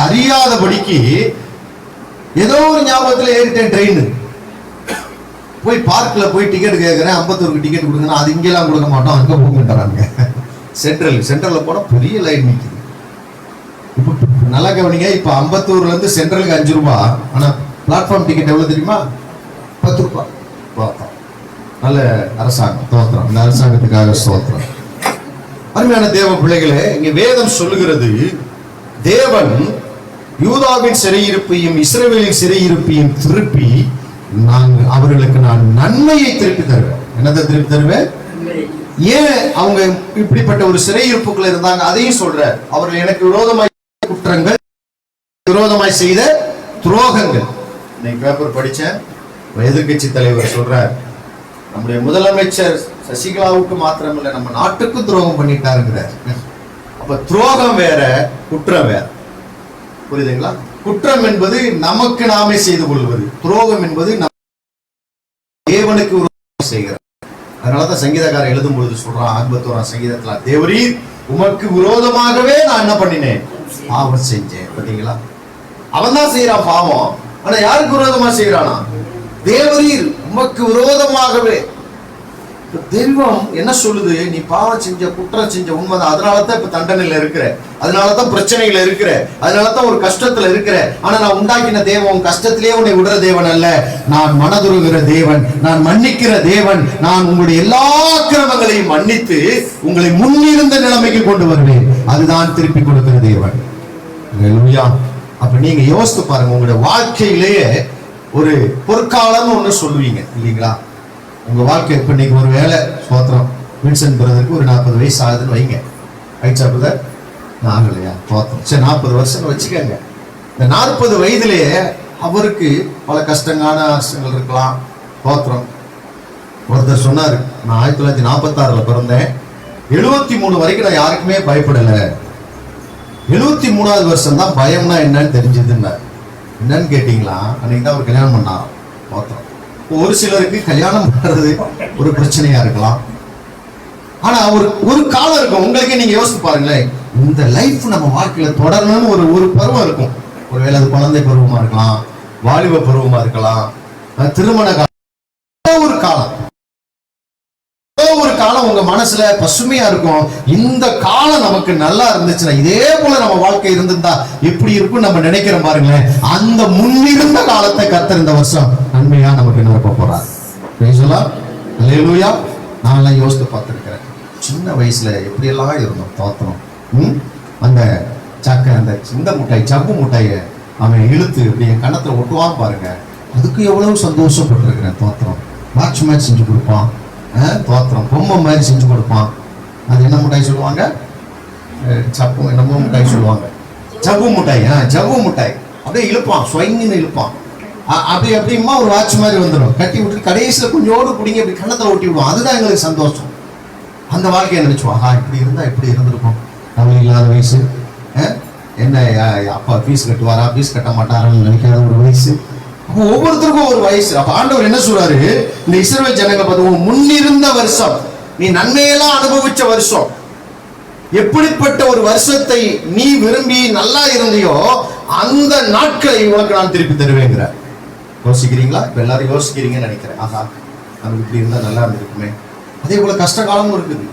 Speaker 2: அறியாதபடிக்கு ஏதோ ஒரு ஞாபகத்துல ஏறிட்டேன். ட்ரெயின் போய் பார்க்ல போய் டிக்கெட் கேட்கிறேன். 54க்கு டிக்கெட் கொடுங்கன்னா அது இங்கெல்லாம் கொடுக்க மாட்டோம், அங்க போங்கன்றாங்க. சென்ட்ரல்ல போனா பெரிய லைன் நிக்குது. இப்ப நல்லா கவனிங்க, இப்ப 54ல இருந்து சென்ட்ரலுக்கு 5 ரூபாய். ஆனா பிளாட்ஃபார்ம் டிக்கெட் எவ்வளவு தெரியுமா? 10 ரூபாய். நல்ல அரசாங்கம், ஸ்தோத்திரம். இந்த அரசாங்கத்துக்காக ஸ்தோத்திரம். அருமையான தேவ பிள்ளைகளே, இங்க வேதம் சொல்லுகிறது, தேவன் யூதாவின் சிறையிருப்பையும் இஸ்ரவேலின் சிறையிருப்பையும் திருப்பி அவர்களுக்கு நான் நன்மையை திருப்பி தருவேன். என்னதை திருப்பி தருவேன்? ஏன் அவங்க இப்படிப்பட்ட ஒரு சிறையிருப்புக்குள்ள இருந்தாங்க அதையும் சொல்ற. அவர்கள் எனக்கு விரோதமாய் குற்றங்கள், விரோதமாய் செய்த துரோகங்கள். இன்னைக்கு பேப்பர் படிச்சேன், எதிர்கட்சி தலைவர் சொல்றார், நம்முடைய முதலமைச்சர் சசிகலாவுக்கு மாத்திரமில்லை நம்ம நாட்டுக்கும் துரோகம் பண்ணிட்டாருங்கிறார். அப்ப துரோகம் வேற, குற்றம் வேற. புரியுதுங்களா? குற்றம் என்பது நமக்கு நாமே செய்து கொள்வது, துரோகம் என்பது தேவனுக்கு செய்கிறார். அதனாலதான் சங்கீதக்காரர் எழுதும் பொழுது சொல்றான், 51ஆம் சங்கீதத்துல, தேவரீர் உமக்கு விரோதமாகவே நான் என்ன பண்ணினேன்? பாவம் செஞ்சேன். பாத்தீங்களா? அவன் தான் செய்யறான் பாவம். ஆனா யாருக்கு விரோதமா செய்யறானா? தேவரீர் உமக்கு விரோதமாகவே. தெய்வம் என்ன சொல்லுது? நீ பாவம் செஞ்ச, குற்றம் செஞ்ச, உண்மைதான். அதனாலதான் இப்ப தண்டனையில இருக்கிற, அதனாலதான் பிரச்சனையில இருக்கிற, அதனாலதான் ஒரு கஷ்டத்துல இருக்கிற. ஆனா நான் உண்டாக்கின தேவன் கஷ்டத்திலே உன்னை விடுற தேவன் அல்ல. நான் மனதுருகிற தேவன், நான் மன்னிக்கிற தேவன். நான் உங்களுடைய எல்லா கிரமங்களையும் மன்னித்து உங்களை முன்னிருந்த நிலைமைக்கு கொண்டு வருவேன். அதுதான் திருப்பி கொடுக்கிற தேவன். அப்ப நீங்க யோசித்து பாருங்க, உங்களுடைய வாழ்க்கையிலேயே ஒரு பொற்காலம்னு ஒண்ணு சொல்லுவீங்க இல்லைங்களா? உங்க வாழ்க்கை இப்ப இன்னைக்கு ஒரு வேலை சோத்திரம், வின்சென்ட் பிரதருக்கு ஒரு 40 வயசு ஆகுதுன்னு வைங்க. ஆயிடுச்சா பிரதர்? ஆகலையா? சோத்திரம். சரி, 40 வருஷம் வச்சுக்கோங்க. இந்த 40 வயதிலேயே அவருக்கு பல கஷ்டங்கள் இருக்கலாம். சோத்திரம். ஒருத்தர் சொன்னாரு, நான் 1946 பிறந்தேன், 73 வரைக்கும் நான் யாருக்குமே பயப்படல, 73வது வருஷம் தான் பயம்னா என்னன்னு தெரிஞ்சதுன்னா. என்னன்னு கேட்டீங்களா? அன்னைக்கு தான் அவர் கல்யாணம் பண்ணாராம். சோத்திரம். ஒரு சிலருக்கு கல்யாணம் பண்றது ஒரு பிரச்சனையா இருக்கலாம். ஆனா ஒரு காலம் இருக்கும். உங்களுக்கு நீங்க யோசிச்சு பாருங்களேன், இந்த லைஃப் நம்ம வாழ்க்கையில தொடரணும்னு ஒரு பருவம் இருக்கும். ஒருவேளை அது குழந்தை பருவமா இருக்கலாம், வாலிப பருவமா இருக்கலாம், திருமண காலம், ஒரு காலம் உங்க மனசுல பசுமையா இருக்கும். இந்த காலம் நமக்கு நல்லா இருந்துச்சுன்னா, இதே போல நம்ம வாழ்க்கை இருந்திருந்தா எப்படி இருக்கும் நம்ம நினைக்கிறோம் பாருங்களேன். அந்த முன்னிருந்த காலத்தை கர்த்தர் இந்த வருஷம் நன்மையா நமக்கு நிரப்ப போறார். அல்லேலூயா. நான் யோசித்து பார்த்திருக்கிறேன், சின்ன வயசுல எப்படி எல்லாம் இருந்தோம். தோத்தனம் அந்த சக்கை, அந்த சிந்த முட்டாய், சப்பு முட்டாயை அவன் இழுத்து இப்படி என் கண்ணத்துல ஒட்டுவான் பாருங்க, அதுக்கு எவ்வளவு சந்தோஷப்பட்டிருக்கிறேன். தோத்திரம். மேட்ச் செஞ்சு கொடுப்பான். தோத்திரம். பொம்மை மாதிரி செஞ்சு கொடுப்பான். அது என்ன முட்டாய் சொல்லுவாங்க? சப்பு என்னமோ முட்டாய் சொல்லுவாங்க. ஜவ்வு முட்டாய். ஜவ்வு முட்டாய் அப்படியே இழுப்பான், ஸ்வைன்னு இழுப்பான். அப்படி அப்படிமா ஒரு வாட்ச் மாதிரி வந்துடும். கட்டி விட்டு கடைசியில் கொஞ்சோடு பிடிங்க இப்படி கண்ணத்தில் ஒட்டி விடுவோம். அதுதான் எங்களுக்கு சந்தோஷம். அந்த வாழ்க்கையை நினைச்சுவோம், இப்படி இருந்தா இப்படி இருந்திருக்கும். கவலை இல்லாத வயசு. என்ன அப்பா ஃபீஸ் கட்டுவாரா, ஃபீஸ் கட்ட மாட்டாரான்னு நினைக்காத ஒரு வயசு. அப்போ ஒவ்வொருத்தருக்கும் ஒரு வயசு. அப்ப ஆண்டவர் என்ன சொல்றாரு, இந்த இஸ்ரவேல் ஜனங்க பார்த்து, முன்னிருந்த வருஷம், நீ நன்மையெல்லாம் அனுபவிச்ச வருஷம், எப்படிப்பட்ட ஒரு வருஷத்தை நீ விரும்பி நல்லா இருந்தியோ அந்த நாட்களை உனக்கு நான் திருப்பி தருவேங்கிற. யோசிக்கிறீங்களா? இப்ப எல்லாரும் யோசிக்கிறீங்கன்னு நினைக்கிறேன். நமக்கு இப்படி இருந்தா நல்லா இருந்திருக்குமே. அதே போல கஷ்ட காலமும் இருக்குது.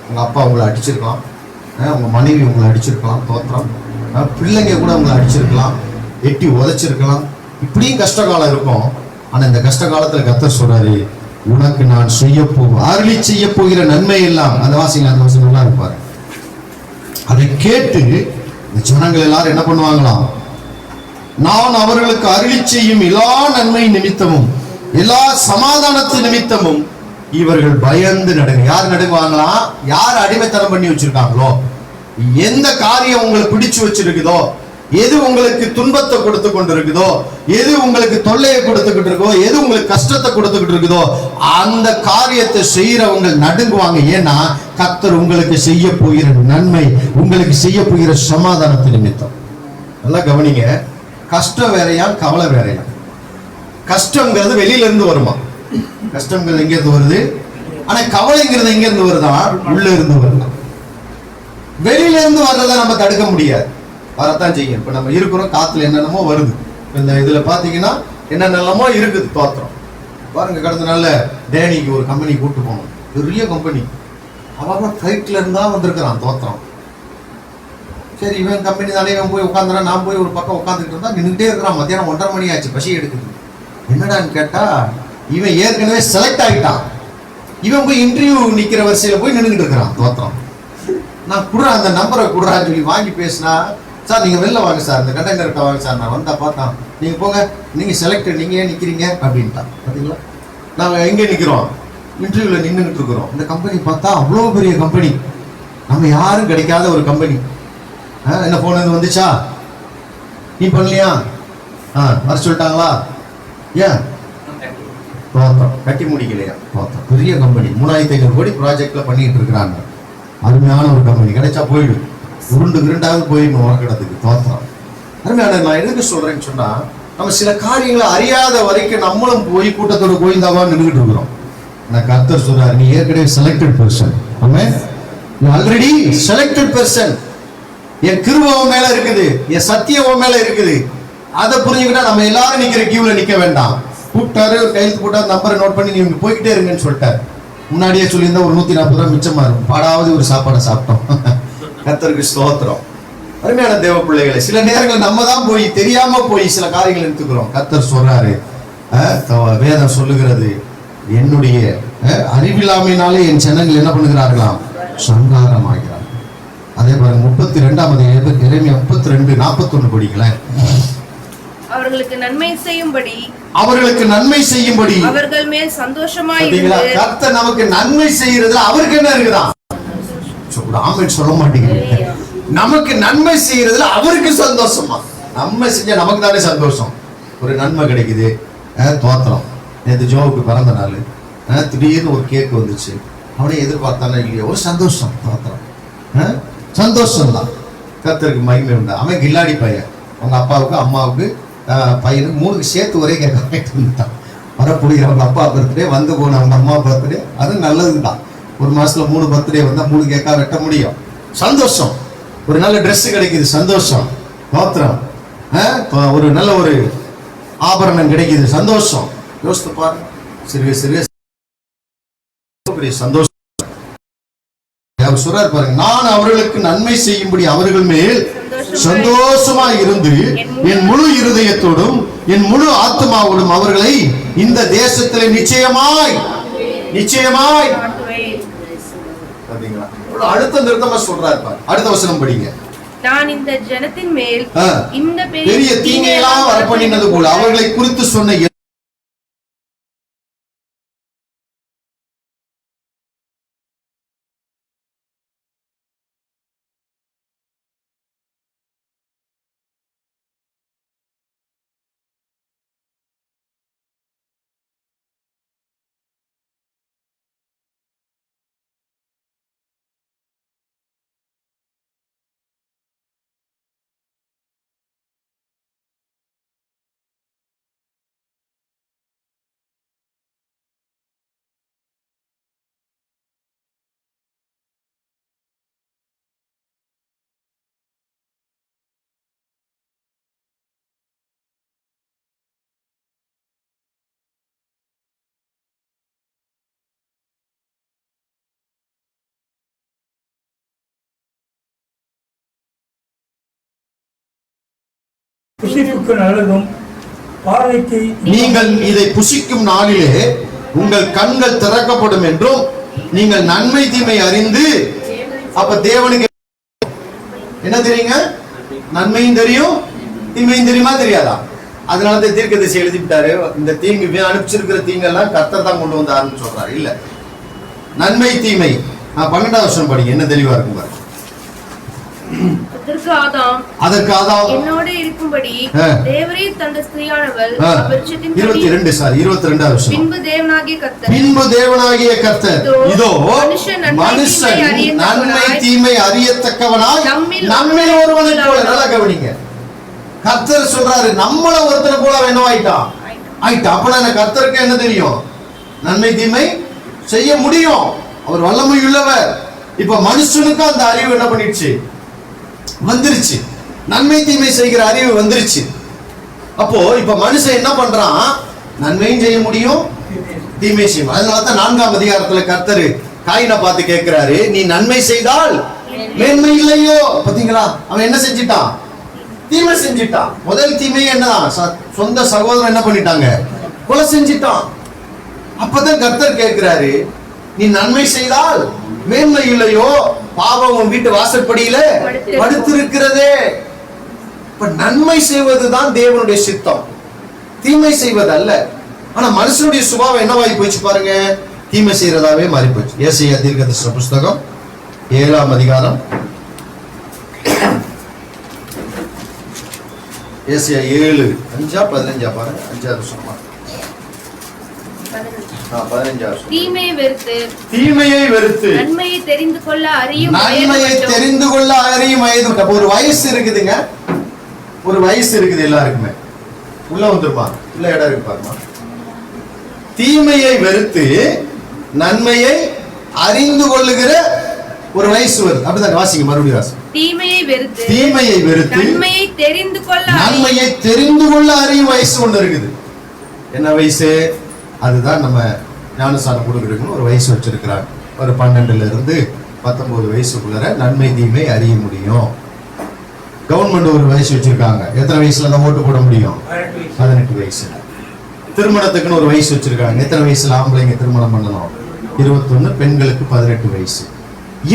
Speaker 2: உங்க அப்பா உங்களை அடிச்சிருக்கலாம், உங்க மனைவி உங்களை அடிச்சிருக்கலாம், தோத்திரம், பிள்ளைங்க கூட உங்களை அடிச்சிருக்கலாம், எட்டி உதைச்சிருக்கலாம். இப்படியும் கஷ்ட காலம் இருக்கும். ஆனா இந்த கஷ்ட காலத்துல கர்த்தர் சொல்றாரு, உனக்கு நான் அருளி செய்ய போகிற நன்மை எல்லாம். அந்த வாசிங்க, அந்த வாசகம் எல்லாம் இருப்பாரு. அதை கேட்டு இந்த ஜனங்கள் எல்லாரும் என்ன பண்ணுவாங்களாம்? நான் அவர்களுக்கு அருளி செய்யும் எல்லா நன்மை நிமித்தமும் எல்லா சமாதானத்து நிமித்தமும் இவர்கள் பயந்து நடுங்க. யார் நடுங்குவாங்களா? யார் அடிமைத்தனம் பண்ணி வச்சிருக்காங்களோ, எந்த காரியம் உங்களை பிடிச்சு வச்சிருக்குதோ, எது உங்களுக்கு துன்பத்தை கொடுத்து கொண்டு இருக்குதோ, எது உங்களுக்கு தொல்லையை கொடுத்துக்கிட்டு இருக்கோ, எது உங்களுக்கு கஷ்டத்தை கொடுத்துக்கிட்டு இருக்குதோ, அந்த காரியத்தை செய்யறவங்க நடுங்குவாங்க. ஏன்னா கர்த்தர் உங்களுக்கு செய்ய போகிற நன்மை, உங்களுக்கு செய்ய போகிற சமாதானத்து நிமித்தம். நல்லா கவனிங்க. கஷ்டம் வேறையா, கவலை வேறையா? கஷ்டங்கிறது வெளியில இருந்து வருமா? கஷ்டங்கிறது எங்க இருந்து வருது? ஆனா கவலைங்கிறது எங்க இருந்து வருதா? உள்ள இருந்து வருதா? வெளியில இருந்து வர்றதை நம்ம தடுக்க முடியாது, வரத்தான் செய்யும். இப்ப நம்ம இருக்கிறோம், காத்துல என்னென்னமோ வருது. இந்த இதுல பாத்தீங்கன்னா என்னென்னமோ இருக்குது. தோத்திரம் பாருங்க. கடந்த நாள்ல டேனிக்கு ஒரு கம்பெனி கூட்டு போனோம், பெரிய கம்பெனி. அவன் ஃபிளைட்ல இருந்தா வந்திருக்கிறான். தோத்திரம். சரி, இவன் கம்பெனி தானே, இவன் போய் உட்காந்துறான். நான் போய் ஒரு பக்கம் உட்காந்துட்டு இருந்தா நின்றுட்டே இருக்கிறான். மத்தியானம் 1:30 மணி ஆச்சு, பசி எடுக்குது. என்னடான்னு கேட்டா, இவன் ஏற்கனவே செலக்ட் ஆகிட்டான். இவன் போய் இன்டர்வியூ நிக்கிற வரிசையில போய் நின்றுட்டு இருக்கிறான். தோத்திரம். நான் குடுறேன், அந்த நம்பரை குடுறான்னு சொல்லி வாங்கி பேசினா, சார் நீங்க வெளில வாங்க சார், இந்த கண்டெய்னர்கிட்ட வாங்க சார். நான் வந்தா பார்த்தான், நீங்க போங்க, நீங்க செலக்டட், நீங்க ஏன் நிக்கிறீங்க அப்படின்ட்டான். பாத்தீங்களா, நாங்க எங்க நிக்கிறோம்? இன்டர்வியூல நின்றுகிட்டு இருக்கிறோம். இந்த கம்பெனி பார்த்தா அவ்வளோ பெரிய கம்பெனி, நம்ம யாரும் கிடைக்காத ஒரு கம்பெனி. என்ன போன் இது வந்துச்சா? நீ பண்ணலையா? வர சொல்லிட்டாங்களா? ஏன் பார்த்தோம், கட்டி முடிக்கலையா? பார்த்தோம், பெரிய கம்பெனி, 3500 கோடி ப்ராஜெக்ட்ல பண்ணிட்டு இருக்கிறாங்க. அருமையான ஒரு கம்பெனி, கிடைச்சா போயிடு, உருண்டாவது போயிடணும் உரக்கடத்துக்கு. தோத்திரம். அருமையான. நான் எதுக்கு சொல்றேன்னு சொன்னா, நம்ம சில காரியங்களை அறியாத வரைக்கும் நம்மளும் போய் கூட்டத்தோட கோயிந்தாவா நின்றுகிட்டு இருக்கிறோம். நான் கர்த்தர் சொல்றாரு, நீ ஏற்கனவே செலக்டட் பர்சன். ஆமென். நீ ஆல்ரெடி செலக்டட் பர்சன். என் கிருபை உன் மேல இருக்குது, என் சத்தியம் உன் மேல இருக்குது. அதை புரிஞ்சுக்கிட்டா நம்ம எல்லாரும் நிக்கிற கியூல நிக்க வேண்டாம். கூப்பிட்டாரு, ஒரு கையெழுத்து போட்டா, நம்பரை நோட் பண்ணி நீங்க போய்கிட்டே இருங்கன்னு சொல்லிட்டாரு. முன்னாடியே சொல்லியிருந்தா ஒரு 140 ரூபாய் மிச்சமா இருக்கும். பாடாவது ஒரு சாப்பாடை சாப்பிட்டோம். கர்த்தருக்கு ஸ்தோத்திரம். அருமையான தேவ பிள்ளைகளை, சில நேரங்கள் நம்ம தான் போய் தெரியாம போய் சில காரியங்கள் எடுத்துக்கிறோம். கர்த்தர் சொல்றாரு, வேதம் சொல்லுகிறது, என்னுடைய அறிவில்லாமையினாலே என் ஜனங்கள் என்ன பண்ணுகிறார்களாம்? சங்காரம் ஆகிறார். அதே பாருங்க 32 எரேமியா 32:41 படிக்கலாம்.
Speaker 5: அவர்களுக்கு நன்மை செய்யும்படி அவர்கள் மேல் சந்தோஷமாய் இருந்து.
Speaker 2: கர்த்தர் நமக்கு நன்மை செய்யறதுல அவருக்கு என்ன இருக்குதா? ஆமென் சொல்ல மாட்டேங்கிறீங்க. நமக்கு நன்மை செய்யறதுல அவருக்கு சந்தோஷமா? நன்மை செஞ்சா நமக்கு தானே சந்தோஷம். ஒரு நன்மை கிடைக்குது. தோத்திரம். நேற்று ஜோவுக்கு பிறந்த நாள், திடீர்னு ஒரு கேக் வந்துச்சு. அவனே எதிர்பார்த்தானே இல்லையோ, ஒரு சந்தோஷம். தோத்திரம், சந்தோஷம் தான். கர்த்தருக்கு மகிமை உண்டு. அவன் கில்லாடி பையன், அவங்க அப்பாவுக்கு அம்மாவுக்கு பையனுக்கு 3 சேர்த்து ஒரே கேட்க வாங்கிட்டு வந்துட்டான். வரக்கூடிய அவங்க அப்பா பர்த்டே, வந்து போன அவங்க அம்மா பர்த்டே, அது நல்லதுதான். ஒரு மாசத்துல 3 பர்த்டே வந்தா 3 கேக்கா வெட்ட முடியும். சந்தோஷம். ஒரு நல்ல ட்ரெஸ் கிடைக்குது, சந்தோஷம். தோத்திரம். ஒரு நல்ல ஒரு ஆபரணம் கிடைக்குது, சந்தோஷம். யோசித்து பாருங்க. சிறிய சிறிய சந்தோஷம். அவர் சொல்றாரு பாருங்க, நான் அவர்களுக்கு நன்மை செய்யும்படி அவர்கள் மேல் சந்தோஷமா இருந்து என் முழு இருதயத்தோடும் என் முழு ஆத்மாவோடும் அவர்களை இந்த தேசத்திலே நிச்சயமாய் அடுத்த நிறுத்தமா சொல்றாரு. அடுத்த வசனம் படிங்க.
Speaker 5: நான் இந்த ஜனத்தின் மேல் இந்த
Speaker 2: பெரிய தீமையெல்லாம் வரப்பண்ணினது போல அவர்களை குறித்து சொன்ன
Speaker 1: புசிப்புக்கு நல்லதும் பார்வைக்கு
Speaker 2: நீங்கள் இதை புசிக்கும் நாளிலே உங்கள் கண்கள் திறக்கப்படும் என்றும் நீங்கள் நன்மை தீமை அறிந்து. அப்ப தேவனுக்கு என்ன தெரியுங்க? நன்மையும் தெரியும், தீமையும் தெரியுமா தெரியாதா? அதனாலதான் தீர்க்கதரிசி எழுதி விட்டாரு, இந்த தீங்கு அனுப்பிச்சிருக்கிற தீங்கெல்லாம் கர்த்தர் தான் கொண்டு வந்தாருன்னு சொல்றாரு. இல்ல, நன்மை தீமை. 12வது வசனம் படிங்க, என்ன தெளிவா இருக்கும் பாருங்க.
Speaker 5: அதற்கு ஆதாம் என்னோட இருக்கும்படி தேவரே தந்த ஸ்திரீயானவள்
Speaker 2: 22வது வசனம்.
Speaker 5: பின்பு தேவனாகிய கர்த்தர்
Speaker 2: இதோ மனுஷன் நன்மை தீமை அறியத்தக்கவனாய் நம்மில் ஒருவனைப் போல. நல்லா கவனிங்க, கர்த்தர் சொல்றாரு நம்மள ஒருத்தனை போல வேணும் ஆயிட்டான். அப்பனா கர்த்தருக்கு என்ன தெரியும்? நன்மை தீமை செய்ய முடியும், அவர் வல்லமை உள்ளவர். இப்ப மனுஷனுக்கு அந்த அறிவு என்ன பண்ணிடுச்சு? வந்துருச்சு. நன்மை தீமை செய்கிற அறிவு வந்துருச்சு. அப்போ இப்ப மனுஷன் என்ன பண்றான்? நன்மையும் செய்ய முடியும், தீமை செய்யும். அதனாலதான் 4ஆம் அதிகாரத்துல கர்த்தர் காயினை பார்த்து கேட்கிறாரு, நீ நன்மை செய்தால் மேன்மை இல்லையோ? பாத்தீங்களா, அவன் என்ன செஞ்சிட்டான்? தீமை செஞ்சிட்டான். முதல் தீமை என்னதான்? சொந்த சகோதரன் என்ன பண்ணிட்டாங்க? கொலை செஞ்சிட்டான். அப்பதான் கர்த்தர் கேட்கிறாரு, நீ நன்மை செய்தால் மேன்மை இல்லையோ? பாவம் உன் வீட்டு வாசற்படியில படுத்திருக்கிறதே. இப்ப நன்மை செய்வதுதான் தேவனுடைய சித்தம், தீமை செய்வது அல்ல. ஆனா மனுஷனுடைய சுபாவம் என்னவாகி போச்சு பாருங்க, தீமை செய்யறதாவே மாறி போச்சு. ஏசாயா தீர்க்கதரிசன புஸ்தகம் 7ஆம் அதிகாரம், ஏசாயா 7:5-15 பாருங்க. 5வது வசனம்.
Speaker 5: தீமையை
Speaker 2: வெறுத்து
Speaker 5: நன்மையை தெரிந்து கொள்ள அறியும்
Speaker 2: வயது. ஒரு வயசு இருக்குதுங்க, ஒரு வயசு இருக்குது எல்லாருக்குமே. உள்ள வந்துருப்பாங்க, உள்ள இடம் இருக்கு பாருமா. தீமையை வெறுத்து நன்மையை அறிந்து கொள்ளுகிற ஒரு வயசு வருது. அப்படிதான் வாசிங்க, மறுபடியும் வாசி. தீமையை வெறுத்து நன்மையை தெரிந்து கொள்ள அறியும் வயசு ஒண்ணு இருக்குது. என்ன வயசு? அதுதான் நம்ம ஞானஸ்தானம் கொடுக்குறதுன்னு ஒரு வயசு வச்சிருக்கிறாங்க. ஒரு 12ல இருந்து 19 வயசுக்குள்ள நன்மை தீமை அறிய முடியும். கவர்மெண்ட் ஒரு வயசு வச்சிருக்காங்க. எத்தனை வயசுல தான் ஓட்டு போட முடியும்? 18 வயசு. திருமணத்துக்குன்னு ஒரு வயசு வச்சிருக்காங்க. எத்தனை வயசுல ஆம்பளைங்க திருமணம் பண்ணணும்? 21. பெண்களுக்கு 18 வயசு.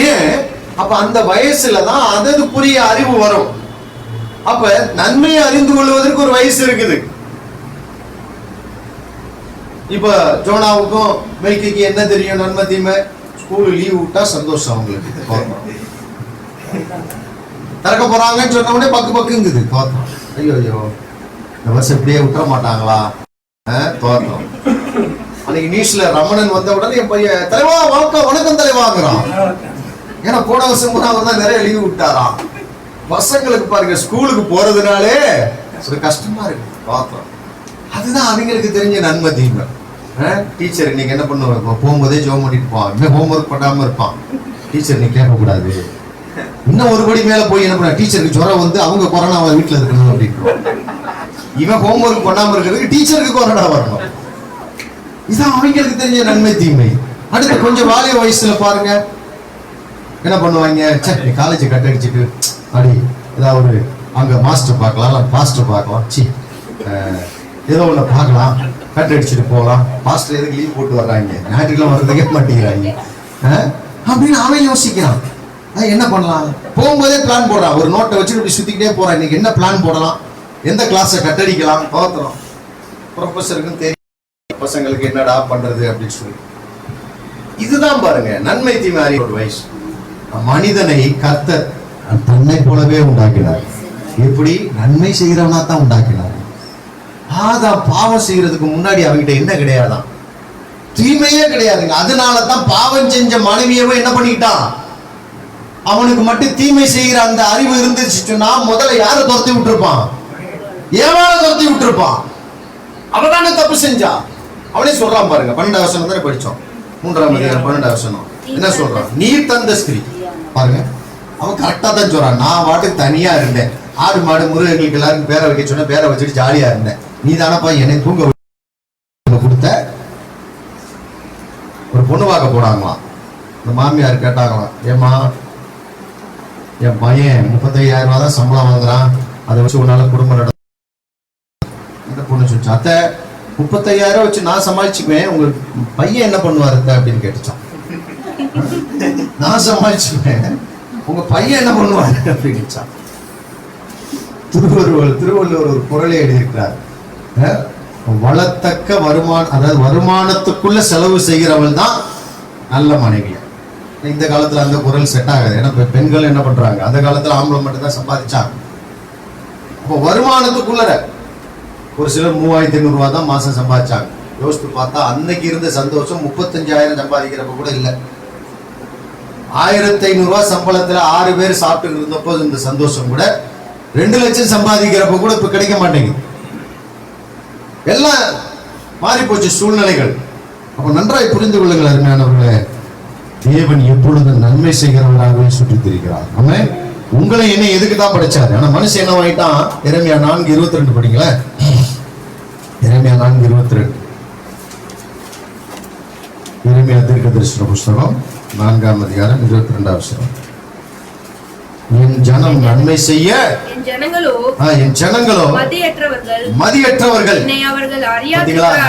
Speaker 2: ஏன்? அப்ப அந்த வயசுல தான் அதற்குரிய அறிவு வரும். அப்ப நன்மையை அறிந்து கொள்வதற்கு ஒரு வயசு இருக்குது. இப்ப ஜோனாவுக்கும் மெல்கிக்கு என்ன தெரியும்? நன்மை தீமை. ஸ்கூல் லீவ் விட்டா சந்தோஷம் அவங்களுக்கு. திறக்க போறாங்கன்னு சொன்ன உடனே பக்குங்குது. தோற்றம், ஐயோ இந்த வருஷம் இப்படியே விட்டுற மாட்டாங்களா? தோற்றம். அன்னைக்கு நியூஸ்ல ரமணன் வந்த உடனே என் பையன் தலைவா வணக்கம் தலைவாங்கிறான். ஏன்னா போன வருஷம் கூட அவர் தான் நிறைய லீவ் விட்டாராம். பசங்களுக்கு பாருங்க, ஸ்கூலுக்கு போறதுனாலே ஒரு கஷ்டமா இருக்கு. தோற்றம். அதுதான் அவங்களுக்கு தெரிஞ்ச நன்மை தீமை. டீச்சர் இன்னைக்கு என்ன பண்ணுவாங்க? போகும்போதே ஜோம் பண்ணிட்டு போவான். இன்னும் ஹோம்ஒர்க் பண்ணாம இருப்பான். டீச்சர் நீ கேட்க கூடாது. இன்னும் ஒரு படி மேல போய் என்ன பண்ண, டீச்சருக்கு ஜுரம் வந்து அவங்க கொரோனா வீட்டுல இருக்கணும் அப்படின்னு. இவன் ஹோம்ஒர்க் பண்ணாம இருக்கிறதுக்கு டீச்சருக்கு கொரோனா வரணும். இதுதான் அவங்களுக்கு தெரிஞ்ச நன்மை தீமை. அடுத்து கொஞ்சம் வாலிய வயசுல பாருங்க என்ன பண்ணுவாங்க, நீ காலேஜ் கட் அடிச்சுட்டு அடி ஏதாவது ஒரு அங்க மாஸ்டர் பார்க்கலாம், பாஸ்டர் பார்க்கலாம், ஏதோ ஒண்ணு பார்க்கலாம், கட் அடிச்சுட்டு போகலாம். பாஸ்டர் எதுக்கு லீவ் போட்டு வர்றாங்க, ஞாயிற்றுக்கிழமை வர்றதுக்கே மாட்டேங்கிறாங்க அப்படின்னு அவன் யோசிக்கிறான். என்ன பண்ணலாம்? போகும்போதே பிளான் போடுறான். ஒரு நோட்டை வச்சுட்டு இப்படி சுத்திக்கிட்டே போறான். இன்னைக்கு என்ன பிளான் போடலாம், எந்த கிளாஸை கட் அடிக்கலாம் பார்த்துறோம். ப்ரொஃபஸருக்கும் தெரியும் பசங்களுக்கு என்னடா பண்றது அப்படின்னு சொல்லி. இதுதான் பாருங்க நன்மை தீமை அறிய ஒரு வயசு. மனிதனை கர்த்தர் தன்னை போலவே உண்டாக்கினார். எப்படி? நன்மை செய்கிறவனா தான் உண்டாக்கினார். பாவம் செய்யறதுக்கு முன்னாடி அவங்கிட்ட என்ன கிடையாதான்? தீமையே கிடையாதுங்க. அதனாலதான் பாவம் செஞ்ச மனைவியவே என்ன பண்ணிக்கிட்டான்? அவனுக்கு மட்டும் தீமை செய்கிற அந்த அறிவு இருந்துச்சுன்னா முதல்ல யாரை துரத்தி விட்டுருப்பான்? ஏவாள துரத்தி விட்டுருப்பான். அவதானே தப்பு செஞ்சா. அவனே சொல்றான் பாருங்க, 12வது வசனம் தானே படிச்சோம். 3ஆம் அதிகாரம் 12வது வசனம் என்ன சொல்றான்? நீர் தந்த ஸ்திரீ பாருங்க. அவன் கரெக்டா தான் சொல்றான். நான் வாட்டுக்கு தனியா இருந்தேன், ஆடு மாடு முருகங்களுக்கு எல்லாருக்கும் பேரை வைக்க சொன்ன, பேரை வச்சுட்டு ஜாலியா இருந்தேன். நீ தானப்பா என்னை தூங்க கொடுத்த. ஒரு பொண்ணு பார்க்க போனாங்களாம். இந்த மாமியார் கேட்டாங்களாம், ஏமா என் பையன் 35,000 ரூபா தான் சம்பளம் வாங்குறான், அதை வச்சு உன்னால குடும்பம் நட. இந்த பொண்ணு சொல்லிச்சு, அத்தை 35,000 வச்சு நான் சமாளிச்சுக்குவேன், உங்க பையன் என்ன பண்ணுவாரு அப்படின்னு கேட்டுச்சான். நான் சமாளிச்சுக்குவேன், உங்க பையன் என்ன பண்ணுவாரு அப்படின்னுச்சான். திருவள்ளுவர் ஒரு குறளை எழுதியிருக்கிறார். வளத்தக்க வருமானம், அதாவது வருமானத்துக்குள்ள செலவு செய்கிறவள் தான் நல்ல மனைவி. இந்த காலத்துல அந்த குறள் செட் ஆகாது. ஏன்னா பெண்கள் என்ன பண்றாங்க, அந்த காலத்துல ஆம்பளை மட்டும் தான் சம்பாதிச்சாங்க. அப்போ வருமானத்துக்குள்ள ஒரு சிலர் 3500 ரூபா தான் மாசம் சம்பாதிச்சாங்க. யோசித்து பார்த்தா அன்னைக்கு இருந்த சந்தோஷம் 35,000 சம்பாதிக்கிறப்ப கூட இல்லை. 1500 ரூபாய் சம்பளத்துல 6 பேர் சாப்பிட்டு இருந்தப்போ இந்த சந்தோஷம் கூட 2 லட்சம் சம்பாதிக்கிறப்ப கூட இப்ப கிடைக்க மாட்டேங்குது. எல்லாம் மாறி போச்சு சூழ்நிலைகள். அப்ப நன்றாய் புரிந்து கொள்ளுங்கள் அருமையானவர்களே, தேவன் எப்பொழுது நன்மை செய்கிறவராகவே சுற்றி திரிகிறார். அவன் உங்களை என்ன எதுக்கு தான் படைச்சாரு? ஆனா மனுஷன் என்ன ஆயிட்டான்? எரேமியா 4:22 படிங்களேன். எரேமியா 4:22. எரேமியா தீர்க்கதரிசன புஸ்தகம் 4ஆம் அதிகாரம் 22ஆம் வசனம். என் ஜனம் நன்மை செய்ய, என் ஜனங்களோ மதியற்றவர்கள்.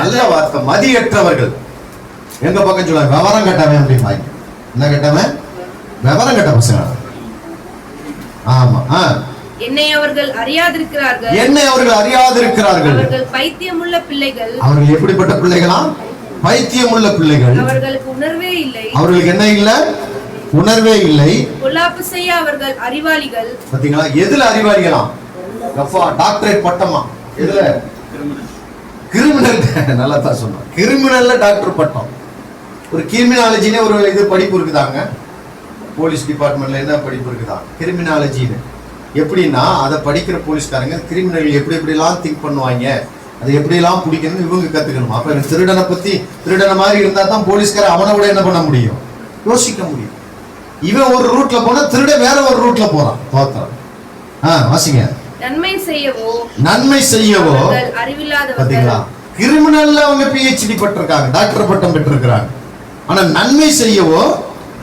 Speaker 2: நல்ல வார்த்தை, மதியற்றவர்கள். எங்க பக்கம் சொல்ல விவரம் கட்டவன் அப்படிம்பாங்க. என்ன கட்டவன்? விவரம் கட்ட பசங்க. ஆமா.
Speaker 5: என்னை அவர்கள் அறியாதிருக்கிறார்கள். அவர்கள் பைத்தியமுள்ள பிள்ளைகள்.
Speaker 2: அவர்கள் எப்படிப்பட்ட பிள்ளைகளா? பைத்தியமுள்ள பிள்ளைகள்.
Speaker 5: அவர்களுக்கு உணர்வே இல்லை.
Speaker 2: அவர்களுக்கு என்ன இல்ல? உணர்வே இல்லை.
Speaker 5: பொல்லாப்பு செய்ய அவர்கள் அறிவாளிகள்.
Speaker 2: பாத்தீங்களா? எதுல அறிவாளிகளாம்? டாக்டரேட் பட்டமா? எதுல? கிரிமினல். நல்லா தான் சொன்னா, கிரிமினல்ல டாக்டர் பட்டம். ஒரு கிரிமினாலஜினே ஒரு இது படிப்பு இருக்குதாங்க. போலீஸ் டிபார்ட்மெண்ட்ல என்ன படிப்பு இருக்குதா? கிரிமினாலஜின்னு. எப்படின்னா அதை படிக்கிற போலீஸ்காரங்க கிரிமினல் எப்படிலாம் திங்க் பண்ணுவாங்க, அதை எப்படிலாம் பிடிக்கணும் இவங்க கத்துக்கணும். அப்ப திருடனை பத்தி, திருடனை மாதிரி இருந்தா தான் போலீஸ்கார அவனை விட என்ன பண்ண முடியும்? யோசிக்க முடியும். இவன் ஒரு ரூட்ல போனா திருட வேற ஒரு ரூட்ல போறான். தோத்துறான். வாசிங்க.
Speaker 5: நன்மை செய்யவோ
Speaker 2: பாத்தீங்களா? கிரிமினல்ல அவங்க PhD பட்டிருக்காங்க, டாக்டர் பட்டம் பெற்றிருக்கிறாங்க. ஆனா நன்மை செய்யவோ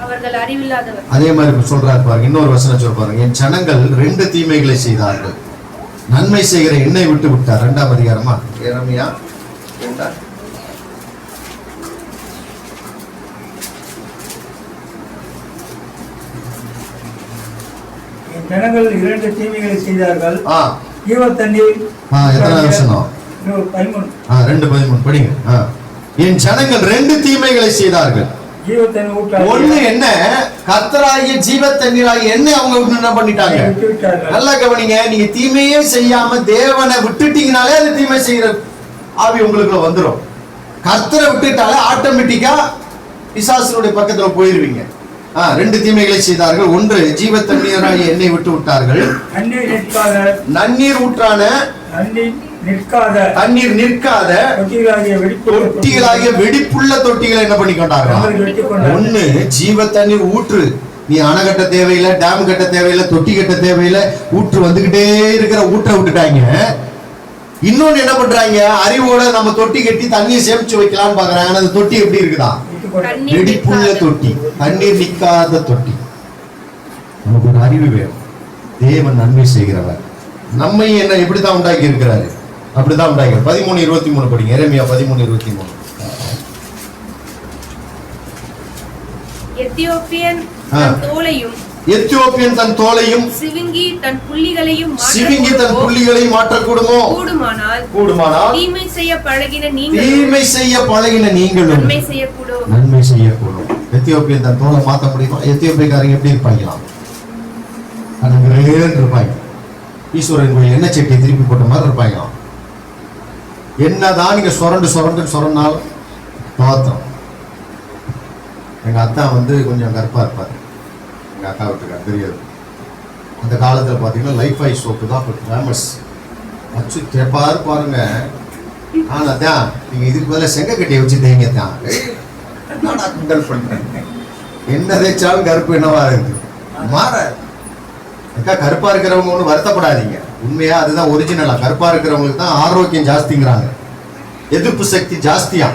Speaker 5: அவர்கள் அறிவில்லாதவர்.
Speaker 2: அதே மாதிரி சொல்றாரு பாருங்க, இன்னொரு வசனம் சொல்ல பாருங்க. என் ஜனங்கள் 2 தீமைகளை செய்தார்கள், நன்மை செய்கிற என்னை விட்டு விட்டார். 2ஆம் அதிகாரமா எரேமியா 2.
Speaker 1: என் ஜனங்கள் 2 தீமைகளை செய்தார்கள். ஜீவத்தண்ணீர்.
Speaker 2: எத்தனை வசனம்? 2:13 படிங்க. என் ஜனங்கள் 2 தீமைகளை செய்தார்கள். ஒண்ணு என்ன? கர்த்தராகிய ஜீவ தண்ணீராகிய என்ன அவங்க என்ன பண்ணிட்டாங்க? நல்லா கவனிங்க. நீங்க தீமையே செய்யாம தேவனை விட்டுட்டீங்கனாலே அது தீமை செய்யற ஆவி உங்களுக்கு வந்துடும். கர்த்தரை விட்டுட்டாலே ஆட்டோமேட்டிக்கா பிசாசுடைய பக்கத்துல போயிருவீங்க. 2 தீமைகளை செய்தார்கள். ஒன்று, ஜீவ தண்ணீராகிய எண்ணெய் விட்டு விட்டார்கள். நன்னீர் ஊற்றான தண்ணீர் நிற்காத தொட்டிகளாகிய வெடிப்புள்ள தொட்டிகளை என்ன பண்ணி கொண்டார்கள்? ஒண்ணு, ஜீவ தண்ணீர் ஊற்று. நீ அணை கட்ட தேவையில்லை, டேம் கட்ட தேவையில்லை, தொட்டி கட்ட தேவையில்லை, ஊற்று வந்துகிட்டே இருக்கிற ஊற்ற விட்டுட்டாங்க. இன்னொன்னு என்ன பண்றாங்க? அறிவோட நம்ம தொட்டி கட்டி தண்ணியை சேமிச்சு வைக்கலாம்னு பாக்குறாங்க. அந்த தொட்டி எப்படி இருக்குதா? வெடிப்புள்ள தொட்டி, தண்ணீர் நிற்காத தொட்டி. நமக்கு ஒரு அறிவு வேணும். தேவன் நன்மை செய்கிறவர். நம்மை என்ன எப்படிதான் உண்டாக்கி இருக்கிறாரு? அப்படிதான் உண்டாக்கி. 13:23 படிங்க. எரேமியா 13:23. எத்தியோப்பியன் தன் தோலையும்
Speaker 5: சிவிங்கி தன் புள்ளிகளையும்
Speaker 2: மாற்றக்கூடுமோ? கூடுமானால்
Speaker 5: தீமை செய்ய பழகின
Speaker 2: நீங்களும் நன்மை செய்யக்கூடும். எத்தியோப்பியன் தன் தோலை மாற்ற முடியுமா? எத்தியோப்பியக்காரங்க எப்படி இருப்பாங்களாம்? இருப்பாங்க. ஈஸ்வரன் கோயில் எண்ணெய் சட்டியை திருப்பி போட்ட மாதிரி இருப்பாங்களாம். என்னதான் நீங்க சொரண்டாலும் தோத்தம். எங்க அத்தா கொஞ்சம் கருப்பா இருப்பாரு. எங்க அக்கா வீட்டுக்கார் தெரியாது. அந்த காலத்துல பாத்தீங்கன்னா லைஃப் ஐ சோப்பு தான் ஃபேமஸ். வச்சு தேப்பாரு பாருங்க. ஆனா தான் நீங்க இதுக்கு பதில செங்க கட்டியை வச்சு தேங்க தான் கிண்டல் பண்றேன். என்ன தேய்ச்சாலும் கருப்பு என்னவா இருக்கு? மாற அக்கா, கருப்பா இருக்கிறவங்க ஒன்றும் வருத்தப்படாதீங்க. உண்மையா அதுதான் ஒரிஜினலா. கருப்பா இருக்கிறவங்களுக்கு தான் ஆரோக்கியம் ஜாஸ்திங்கிறாங்க, எதிர்ப்பு சக்தி ஜாஸ்தியா.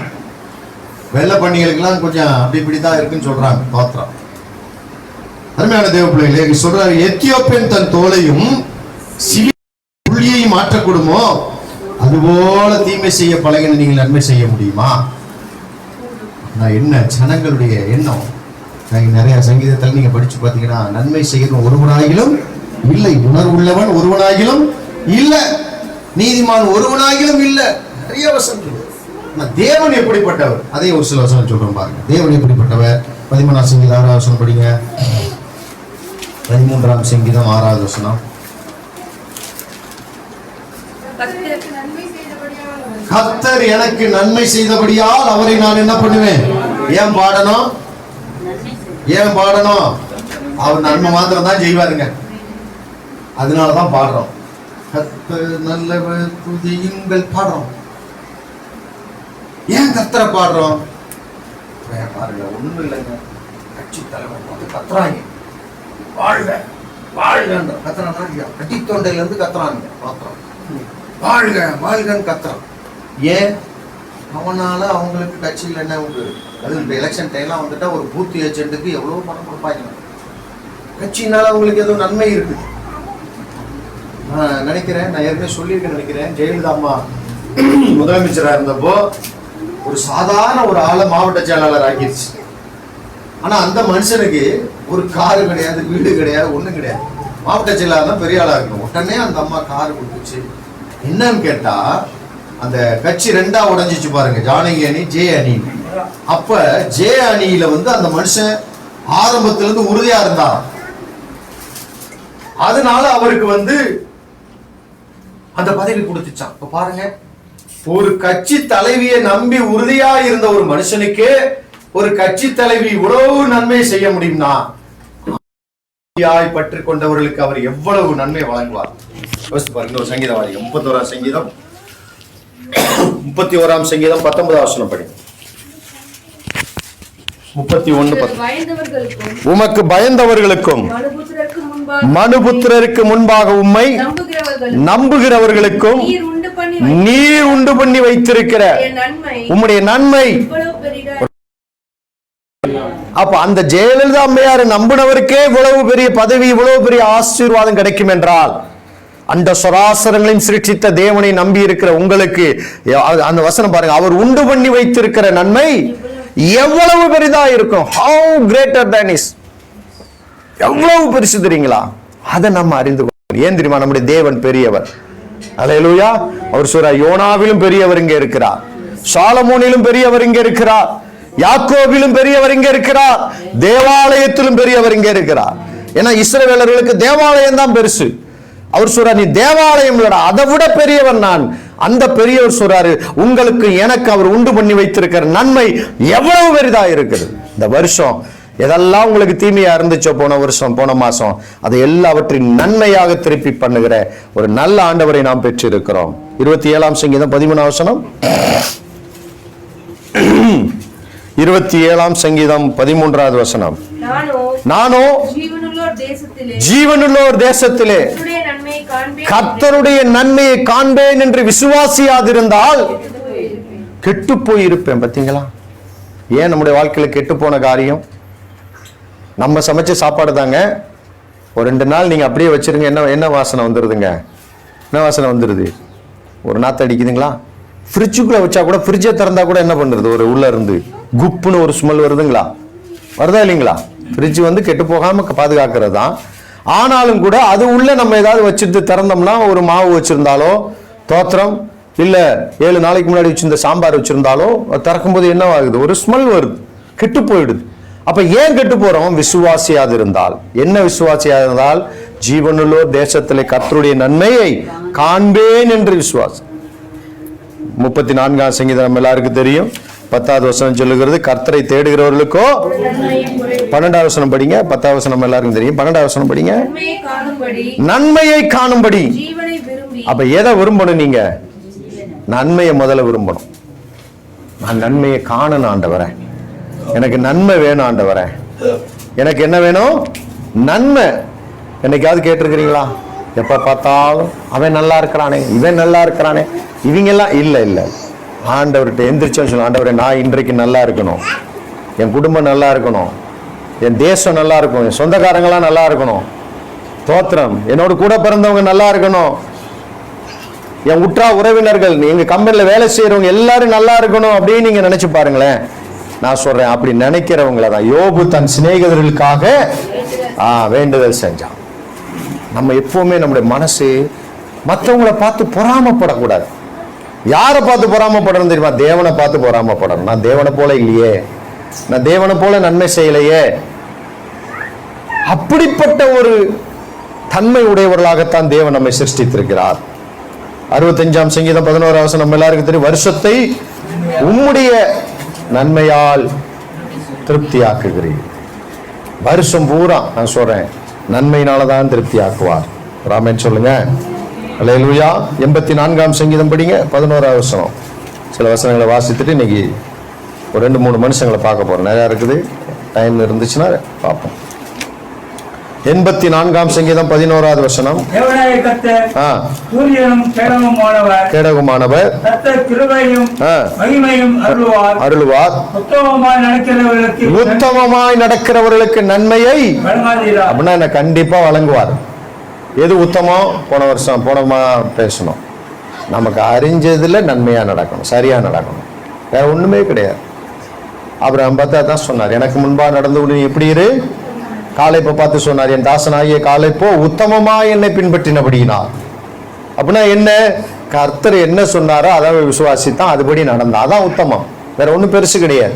Speaker 2: வெள்ளை பண்ணிகளுக்கெல்லாம் கொஞ்சம் அப்படி இப்படிதான் இருக்குன்னு சொல்றாங்க. தோத்திரம். அருமையான தேவ பிள்ளைகளே, சொல்றாரு எத்தியோப்பியன் தன் தோலையும் புள்ளியையும் மாற்றக்கூடுமோ? அதுபோல தீமை செய்ய பழகின நீங்கள் நன்மை செய்ய முடியுமா? நான் என்ன ஜனங்களுடைய எண்ணம். நிறைய சங்கீதத்தில் நீங்க படிச்சு பாத்தீங்கன்னா, நன்மை செய்யணும் ஒருவனாகிலும் இல்லை, உணர்வுள்ளவன் ஒருவனாகிலும் இல்ல, நீதிமான் ஒருவனாகிலும் இல்ல. நிறைய வசனம். தேவன் எப்படிப்பட்டவர் அதையும் ஒரு சில வசனம் சொல்றோம் பாருங்க. தேவன் எப்படிப்பட்டவர்? 13ஆம் சங்கீதம் 6ஆவது வசனம் படிங்க. 13ஆம் சங்கீதம் 6ஆவது வசனம். கர்த்தர் எனக்கு நன்மை செய்தபடியால் அவரை நான் என்ன பண்ணுவேன்? ஏன் பாடணும்? ஏன் பாடணும்? அவர் நன்மை மாத்திரம் தான் செய்வாருங்க. அதனாலதான் பாடுறோம். கர்த்தர் நல்லவர் துதியுங்கள் பாடுறோம். ஏன் கர்த்தரை பாடுறோம்? பாருங்க, ஒண்ணும் இல்லைங்க. கட்சி தலைவர் கத்துறாங்க, வாழ்க வாழ்க கத்துறாங்க. அடித்தொண்டையில இருந்து கத்துறாங்க, வாழ்க வாழ்கன்னு கத்துறான். ஏன்? அவனால அவங்களுக்கு கட்சியில் என்ன உண்டு? அது இந்த எலெக்ஷன் டைம்லாம் வந்துட்டா ஒரு பூத் ஏஜென்ட்டுக்கு எவ்வளவு பணம் கொடுப்பாங்க. கட்சினால அவங்களுக்கு ஏதோ நன்மை இருக்கு. நான் நினைக்கிறேன், நான் ஏற்கனவே சொல்லியிருக்கேன் நினைக்கிறேன், ஜெயலலிதா அம்மா முதலமைச்சராக இருந்தப்போ ஒரு சாதாரண ஒரு ஆளை மாவட்ட செயலாளர் ஆக்கிடுச்சு. ஆனா அந்த மனுஷனுக்கு ஒரு காரு கிடையாது, வீடு கிடையாது, ஒண்ணும் கிடையாது. மாவட்ட செயலாளர் தான் பெரிய ஆளா இருக்கணும். உடனே அந்த அம்மா காரு கொடுத்துச்சு. என்னன்னு கேட்டா, அந்த கட்சி 2ஆ உடைஞ்சிச்சு பாருங்க, ஜானகி அணி ஜே அணி. அப்ப ஜே அணியில அந்த மனுஷன் ஆரம்பத்துல இருந்து உறுதியா இருந்தார். அதனால அவருக்கு அந்த பதவி கொடுத்துச்சான். இப்ப பாருங்க, ஒரு கட்சி தலைவியை நம்பி உறுதியா இருந்த ஒரு மனுஷனுக்கு ஒரு கட்சி தலைவி இவ்வளவு நன்மை செய்ய முடியும்னா, பற்றி கொண்டவர்களுக்கு அவர் எவ்வளவு நன்மை வழங்குவார். பாருங்க, ஒரு சங்கீதம் வாங்க. 31ஆம் சங்கீதம் 31ஆம் சங்கீதம் 19ஆம் வசனம் படி. 31 உமக்கு பயந்தவர்களுக்கும் மனுபுத்திரருக்கு முன்பாக உம்மை நம்புகிறவர்களுக்கும் நீர் உண்டு பண்ணி வைத்திருக்கிற உம்முடைய நன்மை. அப்ப அந்த ஜெயலலிதா அம்மையாரை நம்பினவருக்கே இவ்வளவு பெரிய பதவி, இவ்வளவு பெரிய ஆசீர்வாதம் கிடைக்கும் என்றால், அந்த சராசரங்களையும் சிருஷ்டித்த தேவனை நம்பி இருக்கிற உங்களுக்கு அந்த வசனம் பாருங்க, அவர் உண்டு பண்ணி வைத்திருக்கிற நன்மை எவ்வளவு பெரிதா இருக்கும். How greater than is. எவ்வளவு பெருசு தெரியுங்களா? அதை நம்ம அறிந்து கொள்ளணும். ஏன் தெரியுமா? நம்முடைய தேவன் பெரியவர். அல்லேலூயா. அவர் சொல்றார், யோனாவிலும் பெரியவர் இங்கே இருக்கிறார், சாலமோனிலும் பெரியவர் இங்கே இருக்கிறார், யாக்கோபிலும் பெரியவர் இங்கே இருக்கிறார், தேவாலயத்திலும் பெரியவர் இங்கே இருக்கிறார். ஏன்னா இஸ்ரவேலர்களுக்கு தேவாலயம் தான் பெருசு. அவர் சொல்றார், நீ தேவாலயம் இல்லடா, அதை விட பெரியவர் நான். அந்த பெரியவர் சொல்றாரு, உங்களுக்கு எனக்கு அவர் உண்டு பண்ணி வைத்திருக்கிற நன்மை எவ்வளவு பெரிதா இருக்குது. இந்த வருஷம் எதெல்லாம் உங்களுக்கு தீமையா இருந்துச்சோ, போன வருஷம் போன மாசம், அதை எல்லாவற்றையும் நன்மையாக திருப்பி பண்ணுகிற ஒரு நல்ல ஆண்டவரை நாம் பெற்றிருக்கிறோம். 27ஆம் சங்கீதம் 13ஆம் வசனம். 27ஆம் சங்கீதம் 13ஆவது வசனம். நானோ ஜீவனுள்ளோர் தேசத்திலே கர்த்தருடைய நன்மையை காண்பேன் என்று விசுவாசியாதிருந்தால் கெட்டு போயிருப்பேன். பார்த்தீங்களா? ஏன் நம்முடைய வாழ்க்கையில கெட்டு போன காரியம்? நம்ம சமைச்ச சாப்பாடு தாங்க. ஒரு 2 நாள் நீங்க அப்படியே வச்சிருங்க, என்ன வாசனை வந்துருதுங்க? என்ன வாசனை வந்துருது? ஒரு நாத்து அடிக்குதுங்களா? ஃப்ரிட்ஜுக்குள்ள வச்சா கூட, ஃப்ரிட்ஜை திறந்தா கூட என்ன பண்றது? ஒரு உள்ள இருந்து குப்புன்னு ஒரு ஸ்மெல் வருதுங்களா? வருதா இல்லைங்களா? ஃப்ரிட்ஜ் கெட்டு போகாம பாதுகாக்கிறது தான். ஆனாலும் கூட அது உள்ள நம்ம ஏதாவது வச்சுட்டு திறந்தோம்னா, ஒரு மாவு வச்சிருந்தாலோ, தோத்திரம் இல்ல 7 நாளைக்கு முன்னாடி வச்சிருந்த சாம்பார் வச்சிருந்தாலோ, திறக்கும் போது என்ன ஆகுது? ஒரு ஸ்மெல் வருது, கெட்டு போயிடுது. அப்ப ஏன் கெட்டு போறோம்? விசுவாசியாது இருந்தால். என்ன விசுவாசியாது இருந்தால்? ஜீவனுள்ளோ தேசத்திலே கர்த்தருடைய நன்மையை காண்பேன் என்று விசுவாசம். 34ஆம் சங்கீதம் நம்ம எல்லாருக்கும் தெரியும். 10வது வசனம் சொல்லுகிறது, கர்த்தரை தேடுகிறவர்களுக்கோ. 12வது வசனம் படிங்க. 10வது வசனம் எல்லாருக்கும் தெரியும். 12வது வசனம் படிங்க. நன்மையை காணும்படி. அப்ப எதை விரும்பணும்? நீங்க நன்மையை முதல்ல விரும்பணும். நான் நன்மையை காணணும் ஆண்டவரே, எனக்கு நன்மை வேணும் ஆண்டவரே. எனக்கு என்ன வேணும்? நன்மை. என்னைக்காவது கேட்டிருக்கிறீங்களா? எப்ப பார்த்தாலும் அவன் நல்லா இருக்கிறானே, இவன் நல்லா இருக்கிறானே, இவங்க எல்லாம் இல்ல. ஆண்டவர்கிட்ட எந்திரிச்சு சொல்லணும், ஆண்டவரே நான் இன்றைக்கு நல்லா இருக்கணும், என் குடும்பம் நல்லா இருக்கணும், என் தேசம் நல்லா இருக்கும், என் சொந்தக்காரங்களாம் நல்லா இருக்கணும், தோத்திரம் என்னோட கூட பிறந்தவங்க நல்லா இருக்கணும், என் உற்றா உறவினர்கள், எங்க கம்பெனில வேலை செய்யறவங்க எல்லாரும் நல்லா இருக்கணும் அப்படின்னு நீங்க நினைச்சு பாருங்களேன். நான் சொல்றேன், அப்படி நினைக்கிறவங்கள தான் யோபு தன் சிநேகிதர்களுக்காக வேண்டுதல் செஞ்சான். நம்ம எப்பவுமே நம்முடைய மனசு மற்றவங்களை பார்த்து பொறாமப்படக்கூடாது. யாரை பார்த்து பொறாமப்படணும் தெரியுமா? தேவனை பார்த்து பொறாமப்படணும். நான் தேவனை போல இல்லையே, நான் தேவனை போல நன்மை செய்யலையே. அப்படிப்பட்ட ஒரு தன்மை உடையவர்களாகத்தான் தேவன் நம்மை சிருஷ்டித்திருக்கிறார். 65ஆம் சங்கீதம் 11ஆம் வசனம் நம்ம எல்லாருக்கும் தெரியும். வருஷத்தை உம்முடைய நன்மையால் திருப்தியாக்குகிறீர். வருஷம் பூரா நான் சொல்றேன், நன்மையினாலதான் திருப்தியாக்குவார். ராமன் சொல்லுங்க. அல்லேலூயா. 84ஆம் சங்கீதம் படிங்க, 11ஆம் வசனம். சில வசனங்களை வாசித்துட்டு இன்னைக்கு ஒரு 2-3 மனுஷங்களை பார்க்க போறோம். நிறையா இருக்குது, டைம் இருந்துச்சுன்னா பார்ப்போம். 84ஆம் சங்கீதம் 11ஆவது வசனம்.
Speaker 1: தேவனாகிய கர்த்தர் சூரியனும் கேடகமானவர், கர்த்தர் கிருபையும் மகிமையும் அருளுவார். உத்தமமாய் நடக்கிறவர்களுக்கு நன்மையை அப்படின்னா என்ன கண்டிப்பா வழங்குவார். எது உத்தமம்? போன பேசணும். நமக்கு அறிஞ்சதுல நன்மையா நடக்கணும், சரியா நடக்கணும், வேற ஒண்ணுமே கிடையாது. அப்புறம் பார்த்தா தான் சொன்னார், எனக்கு முன்பா நடந்து நீ எப்படி இரு. காலைப்ப பார்த்து சொன்னார், என் தாசனாகிய காலைப்போ உத்தமமா என்னை பின்பற்றினபடினார். அப்படின்னா என்ன? கர்த்தர் என்ன சொன்னாரோ அதை விசுவாசித்தான், அதுபடி நடந்தா அதான் உத்தமம். வேற ஒண்ணும் பெருசு கிடையாது.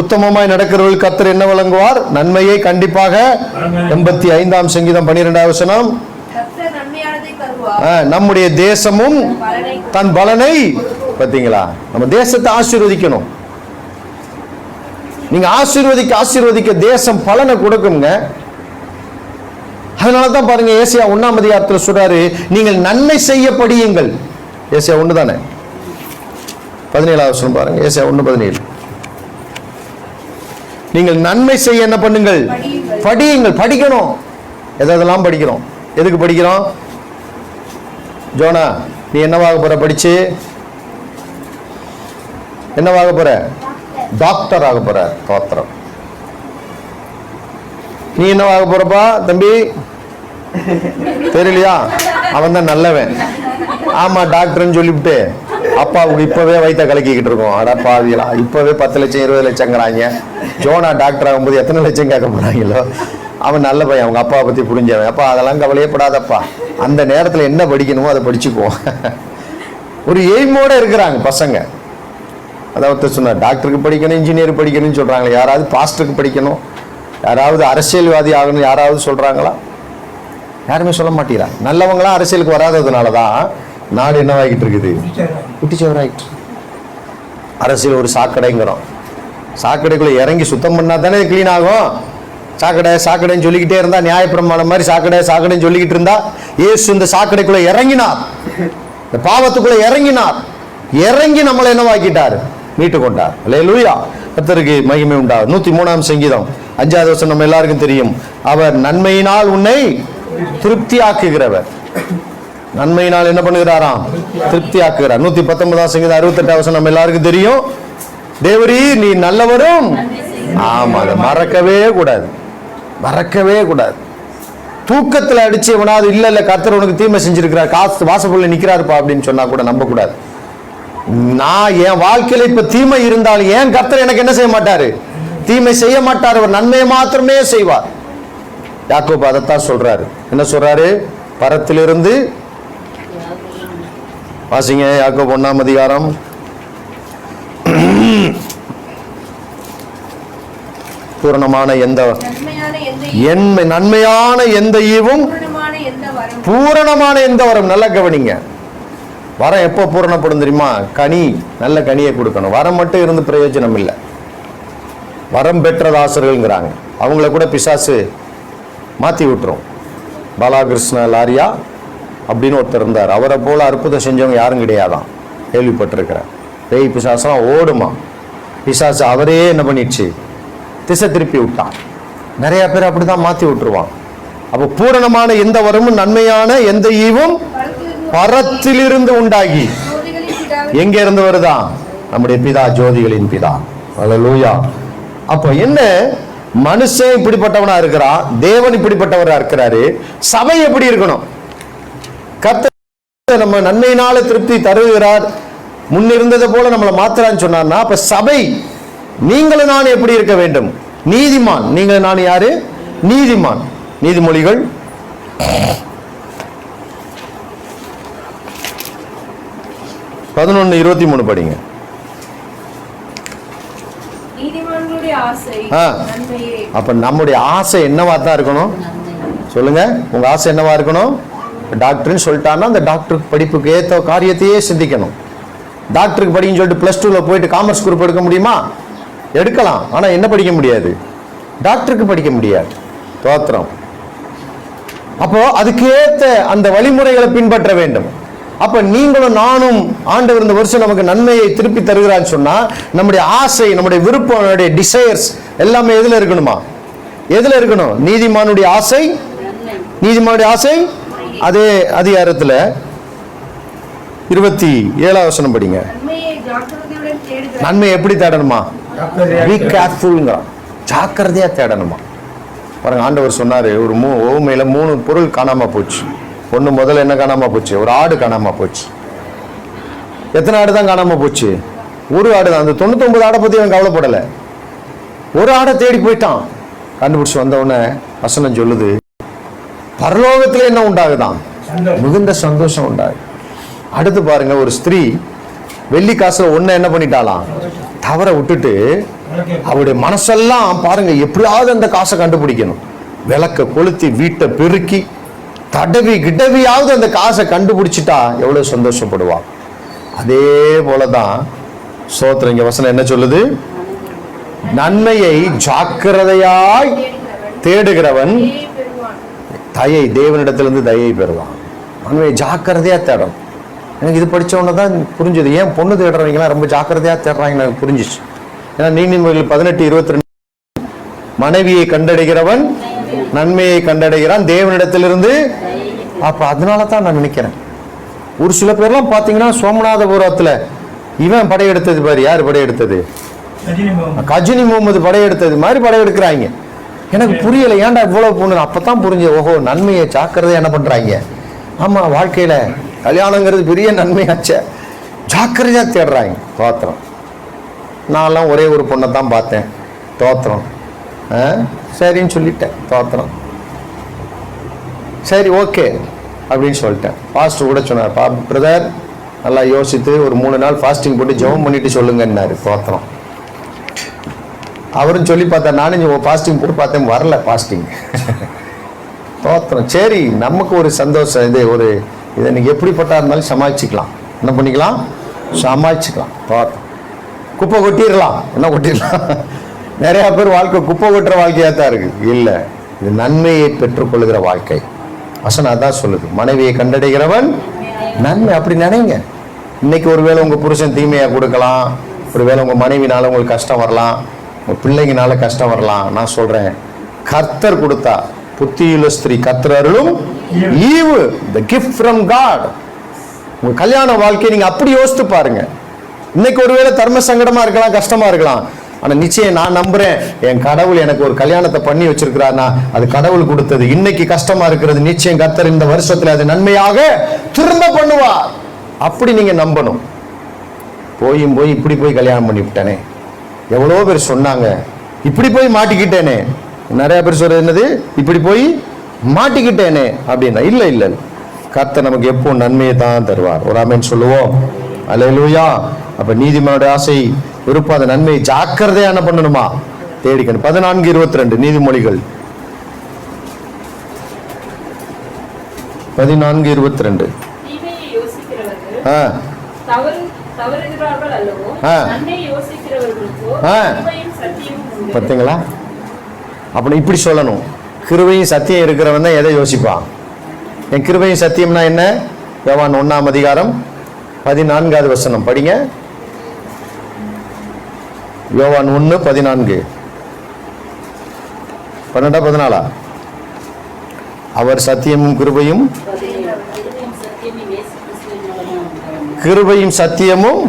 Speaker 1: உத்தமமாய் நடக்கிறவர்கள் கர்த்தர் என்ன வழங்குவார்? நன்மையை கண்டிப்பாக. 85ஆம் சங்கீதம் 12ஆம் வசனம். நம்முடைய தேசமும் தன் பலனை. பார்த்தீங்களா? நம்ம தேசத்தை ஆசீர்வதிக்கணும். நீங்க ஆசீர்வதிக்க தேசம் பலனை கொடுக்குங்க. அதனாலதான் பாருங்க, ஏசியா 1ஆம் அதிகாரத்தில் சொல்றாரு, நீங்கள் நன்மை செய்ய படியுங்கள். ஏசியா 1 தானே, 17ஆம் வசனம் பாருங்க. ஏசியா 1:17. நீங்கள் நன்மை செய்ய என்ன பண்ணுங்கள்? படியுங்கள். படிக்கணும். எதெல்லாம் படிக்கிறோம்? எதுக்கு படிக்கிறோம்? ஜோனா, நீ என்னவாக போற? படிச்சு என்னவாக போற? டாக்டர் ஆக போற. தோத்திரம். நீ என்னவாக போறப்பா தம்பி? தெரியலையா? அவன் தான் நல்லவன். ஆமா டாக்டர்ன்னு சொல்லிவிட்டு அப்பாவுக்கு இப்பவே வயிற்ற கலக்கிக்கிட்டு இருக்கோம். அடப்பாவிகளா, இப்பவே 10 லட்சம் 20 லட்சங்கிறாங்க. ஜோனா டாக்டர் ஆகும்போது எத்தனை லட்சம் கேட்க போறாங்களோ. அவன் நல்ல பையன், அவங்க அப்பாவை பத்தி புரிஞ்சவன். அப்பா அதெல்லாம் கவலையப்படாதப்பா, அந்த நேரத்தில் என்ன படிக்கணுமோ அதை படிச்சுக்குவோம். ஒரு எய்மோட இருக்கிறாங்க பசங்க. அதாவது சொன்னார், டாக்டருக்கு படிக்கணும், இன்ஜினியர் படிக்கணும்னு சொல்றாங்களே. யாராவது பாஸ்டருக்கு படிக்கணும், யாராவது அரசியல்வாதி ஆகணும் யாராவது சொல்றாங்களா? யாருமே சொல்ல மாட்டேங்கிறாங்க. நல்லவங்களாம் அரசியலுக்கு வராததுனாலதான் நாடு என்னவாகிட்டு இருக்குது? குட்டிச்சவராகிட்டு. அரசியல் ஒரு சாக்கடைங்கிறோம். சாக்கடைக்குள்ள இறங்கி சுத்தம் பண்ணா தானே கிளீன் ஆகும். சாக்கடைன்னு சொல்லிக்கிட்டே இருந்தா, நியாயப்பிரமாணம் மாதிரி சாக்கடைன்னு சொல்லிக்கிட்டு இருந்தா, இயேசு இந்த சாக்கடைக்குள்ள இறங்கினார், இந்த பாவத்துக்குள்ள இறங்கினார். இறங்கி நம்மளை என்னவாக்கிட்டார்? மீட்டு கொண்டார். அல்லேலூயா. கர்த்தருக்கு மகிமை உண்டாகும். 103ஆம் சங்கீதம் 5ஆவது வசனம் நம்ம எல்லாருக்கும் தெரியும். அவர் நன்மையினால் உன்னை திருப்தி ஆக்குகிறவர். நன்மையினால் என்ன பண்ணுகிறாராம்? திருப்தி ஆக்குகிறார். 119ஆம் சங்கீதம் 68ஆம் வசனம் நம்ம எல்லாருக்கும் தெரியும். தேவரீ நீ நல்லவரும். ஆமா, அதை மறக்கவே கூடாது, மறக்கவே கூடாது. தூக்கத்துல அடிச்சு எவனாவது இல்ல கர்த்தர் உனக்கு தீமை செஞ்சிருக்கிறார், காசு வாசப்பள்ள நிக்கிறாருப்பா அப்படின்னு சொன்னா கூட நம்ப கூடாது. நான் என் வாழ்க்கையில இப்ப தீமை இருந்தாலும் ஏன் கர்த்தர் எனக்கு என்ன செய்ய மாட்டாரு? தீமை செய்ய மாட்டார். அவர் நன்மையை மாத்திரமே செய்வார். யாக்கோபு அதைத்தான் சொல்றாரு. என்ன சொல்றாரு? பரத்திலிருந்து வாசிங்க. யாக்கோபு 1ஆம் அதிகாரம். பூரணமான நன்மையான எந்த ஈவும், பூரணமான எந்த வரம். நல்லா கவனிங்க. வரம் எப்போ பூரணப்படும் தெரியுமா? கனி, நல்ல கனியை கொடுக்கணும். வரம் மட்டும் இருந்து பிரயோஜனம் இல்லை. வரம் பெற்ற தாசர்கள்ங்கிறாங்க. அவங்கள கூட பிசாசு மாற்றி விட்டுரும். பாலகிருஷ்ண லாரியா அப்படின்னு ஒருத்தர் இருந்தார். அவரை போல அற்புதம் செஞ்சவங்க யாரும் கிடையாதான், கேள்விப்பட்டிருக்கிறேன். பேய் பிசாசெல்லாம் ஓடுமா. பிசாசு அவரே என்ன பண்ணிடுச்சு? திசை திருப்பி விட்டான். நிறைய பேர் அப்படிதான் மாற்றி விட்டுருவான். அப்போ பூரணமான எந்த வரமும் நன்மையான எந்த ஈவும் பரத்திலிருந்து உண்டாகி. எங்க இருந்து வருதா? நம்முடைய பிதா, ஜோதிகளின் பிதா. அல்லேலூயா. அப்போ என்ன, மனுஷன் இப்படிப்பட்டவனா இருக்கிறான், தேவன் இப்படிப்பட்டவரா இருக்கிறாரு. சபை எப்படி இருக்கணும்? கர்த்தர் நம்ம நன்மையினால திருப்தி தருகிறார், முன்னிருந்ததை போல நம்மளை மாத்திரான்னு சொன்னார்னா, அப்ப சபை நீங்களும் நான் எப்படி இருக்க வேண்டும்? நீதிமான். நீங்கள் நான் யாரு? நீதிமான். நீதிமொழிகள் 11:23 படிங்க.
Speaker 5: நீதிமான்களுடைய ஆசை
Speaker 1: ஆ.
Speaker 5: நன்மையே.
Speaker 1: அப்ப நம்முடைய ஆசை என்னவா தான் இருக்கணும் சொல்லுங்க. உங்க ஆசை என்னவா இருக்கணும்? டாக்டர்னு சொல்லிட்டான்னா அந்த டாக்டருக்கு படிப்புக்கு ஏற்ற காரியத்தையே சிந்திக்கணும். டாக்டருக்கு படிக்கணும்னு சொல்லிட்டு +2ல போயிட்டு காமர்ஸ் குரூப் எடுக்க முடியுமா? எடுக்கலாம். ஆனா என்ன படிக்க முடியாது? டாக்டருக்கு படிக்க முடியாது. தோத்திரம். அப்போ அதுக்கேற்ற அந்த வழிமுறைகளை பின்பற்ற வேண்டும். அப்ப நீங்களும் நானும் ஆண்டவர் இந்த வருஷம் நமக்கு நன்மையை திருப்பி தருகிறான்னு சொன்னா நம்முடைய ஆசை, நம்முடைய விருப்பம், நம்முடைய டிசையர்ஸ் எல்லாமே எதுல இருக்கணுமா? எதுல இருக்கணும்? நீதிமானுடைய ஆசை. நீதிமானுடைய ஆசை அதே அதிகாரத்துல 27வது வசனம் படிங்க.
Speaker 5: நன்மையை ஜாக்கிரதையுடன் தேடுகிற
Speaker 1: நன்மை எப்படி தேடணுமா? பி கேர்ஃபுல்ங்க. ஜாக்கிரதையா தேடணுமா? பாருங்க, ஆண்டவர் சொன்னாரு ஒரு ஓமையில 3 பொருள் காணாம போச்சு. ஒண்ணு முதல்ல என்ன காணாம போச்சு? ஒரு ஆடு காணாம போச்சு. எத்தனை ஆடு தான் காணாம போச்சு? ஒரு ஆடு தான். அந்த 99 ஆடை பத்தி அவன் கவலைப்படல. ஒரு ஆடை தேடி போயிட்டான். கண்டுபிடிச்சு வந்த உடனே வசனம் சொல்லுது, பரலோகத்துல என்ன உண்டாகுதான்? மிகுந்த சந்தோஷம் உண்டாகு. அடுத்து பாருங்க, ஒரு ஸ்திரீ வெள்ளி காசுல ஒன்ன என்ன பண்ணிட்டாலாம்? தவற விட்டுட்டு அவருடைய மனசெல்லாம் பாருங்க எப்படியாவது அந்த காசை கண்டுபிடிக்கணும். விளக்க கொளுத்தி வீட்டை பெருக்கி தடவி கிடவியாவது அந்த காசை கண்டுபிடிச்சிட்டா எவ்வளவு சந்தோஷப்படுவா. அதே போலதான் சோத்திரம். இங்க வசனம் என்ன சொல்லுது? நன்மையை ஜாக்கிரதையாய் தேடுகிறவன்
Speaker 5: பெறுவான்.
Speaker 1: தயை, தேவனிடத்திலிருந்து தயை பெறுவான். நன்மையை ஜாக்கிரதையா தேடணும். எனக்கு இது படிச்ச உடனே தான் புரிஞ்சுது, ஏன் பொண்ணு தேடுறவங்களாம் ரொம்ப ஜாக்கிரதையா தேடுறாங்க எனக்கு புரிஞ்சிச்சு. ஏன்னா நீதிமொழிகள் 18:22 மனைவியை கண்டடைகிறவன் நன்மையை கண்டடைகிறான் தேவனிடத்திலிருந்து. அப்ப அதனால தான் நான் நினைக்கிறேன், ஒரு சில பேர்லாம் பாத்தீங்கன்னா சோமநாதபுரத்துல இவன் படையெடுத்தது பாரு. யாரு படையெடுத்தது? கஜினி முகமது படையெடுத்தது மாதிரி படையெடுக்கிறாங்க. எனக்கு புரியல, ஏன்டா இவ்வளவு பொண்ணு. அப்பதான் புரிஞ்சு, ஓஹோ நன்மையை ஜாக்கிரதையா என்ன பண்றாங்க. ஆமா, வாழ்க்கையில கல்யாணங்கிறது பெரிய நன்மையாச்சே, ஜாக்கிரதையா தேடுறாங்க. தோத்திரம். நான்லாம் ஒரே ஒரு பொண்ணை தான் பார்த்தேன். தோத்திரம். சரின்னு சொல்லிட்டேன். தோத்திரம். சரி ஓகே அப்படின்னு சொல்லிட்டேன். பாஸ்டர் கூட சொன்னார், பிரதர் நல்லா யோசித்து ஒரு 3 நாள் ஃபாஸ்டிங் போட்டு ஜெபம் பண்ணிட்டு சொல்லுங்கன்னாரு. தோத்திரம். அவரும் சொல்லி பார்த்தா, நானும் ஃபாஸ்டிங் போட்டு பார்த்தேன், வரல ஃபாஸ்டிங். தோத்திரம். சரி, நமக்கு ஒரு சந்தோஷம். இது இதை நீங்க எப்படிப்பட்டா இருந்தாலும் சமாளிச்சுக்கலாம். என்ன பண்ணிக்கலாம்? சமாளிச்சுக்கலாம். தோத்திரம். குப்பை கொட்டிடலாம். என்ன கொட்டிடலாம்? நிறைய பேர் வாழ்க்கை குப்பை கொட்டுற வாழ்க்கையா தான் இருக்கு. இல்ல, இது நன்மையை பெற்றுக்கொள்கிற வாழ்க்கை. வசனம் அதான் சொல்லுது, மனைவியை கண்டடைகிறவன் நன்மை. அப்படி நினைங்க. இன்னைக்கு ஒருவேளை உங்க புருஷன் தீமையா கொடுக்கலாம், ஒருவேளை உங்க மனைவினால உங்களுக்கு கஷ்டம் வரலாம், உங்க பிள்ளைங்கனால கஷ்டம் வரலாம். நான் சொல்றேன், கர்த்தர் கொடுத்தா புத்தியுள்ள ஸ்திரீ கர்த்தர் அருளும் ஈவு, the gift from God. உங்க கல்யாண வாழ்க்கையை நீங்க அப்படி யோசித்து பாருங்க. இன்னைக்கு ஒருவேளை தர்ம சங்கடமா இருக்கலாம், கஷ்டமா இருக்கலாம். ஆனா நிச்சயம் நான் நம்புறேன், என் கடவுள் எனக்கு ஒரு கல்யாணத்தை பண்ணி வச்சிருக்கிறார்னா அது கடவுள் கொடுத்தது. இன்னைக்கு கஷ்டமா இருக்கிறது, நிச்சயம் கர்த்தர் இந்த வருஷத்துல அது நன்மையாக திரும்ப பண்ணுவார். அப்படி நீங்க நம்பணும். போய் இப்படி போய் கல்யாணம் பண்ணி விட்டேனே, எவ்வளோ பேர் சொன்னாங்க, இப்படி போய் மாட்டிக்கிட்டேனே. நிறைய பேர் சொல்றது என்னது, இப்படி போய் மாட்டிக்கிட்டேனே அப்படின்னா. இல்ல இல்ல, கர்த்தர் நமக்கு எப்போ நன்மையை தான் தருவார். ஒரு ஆமென் சொல்லுவோம். அல்லேலூயா. அப்ப நீதிமானுடைய ஆசை விருப்பம், அந்த நன்மையை ஜாக்கிரதையா என்ன பண்ணணுமா? தேடிக்கணும். 14:22 நீதிமொழிகள் 14:22.
Speaker 6: தீமையை யோசிக்கிறவர்கள் தவறுகிறார்கள் அல்லவோ, நன்மையை யோசிக்கிறவர்களுக்கோ கிருபையும் சத்தியமும் உண்டு.
Speaker 1: பார்த்தீங்களா? அப்படி இப்படி சொல்லணும். கிருபையும் சத்தியம் இருக்கிறவன் தான் எதை யோசிப்பான்? என் கிருபையும் சத்தியம்னா என்ன? யோவான் 1ஆம் அதிகாரம் 14வது வசனம் படிங்க. யோவான் 1:14. 12-14. அவர் சத்தியமும் கிருபையும் சத்தியமும்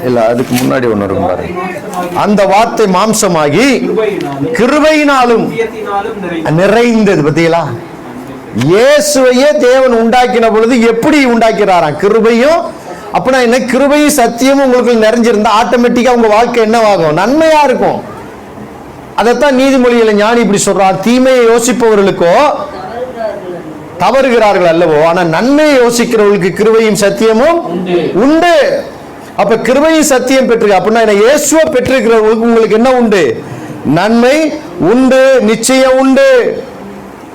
Speaker 1: இல்ல, அதுக்கு முன்னாடி ஒண்ணு இருக்கும் பாரு. அந்த வார்த்தை மாம்சமாகி கிருபையினாலும் நிறைந்தது. பத்தீங்களா? இயேசுவையே தேவன் உண்டாக்கின பொழுது எப்படி உண்டாக்கிறாராம்? கிருபையும். அப்படின்னா என்ன? கிருபையும் சத்தியமும் உங்களுக்கு நிறைஞ்சிருந்தா ஆட்டோமேட்டிக்கா உங்க வாழ்க்கை என்னவாகும்? நன்மையா இருக்கும். அதைத்தான் நீதிமொழியில ஞானி இப்படி சொல்றார், தீமையை யோசிப்பவர்களுக்கோ தவறுகிறார்கள் அல்லவோ, ஆனா நன்மையை யோசிக்கிறவர்களுக்கு கிருபையும் சத்தியமும் உண்டு. அப்ப கிருபையும் சத்தியம் பெற்றிருக்க அப்படின்னா என்ன? இயேசுவை பெற்றிருக்கிறவர்களுக்கு உங்களுக்கு என்ன உண்டு? நன்மை உண்டு, நிச்சயம் உண்டு.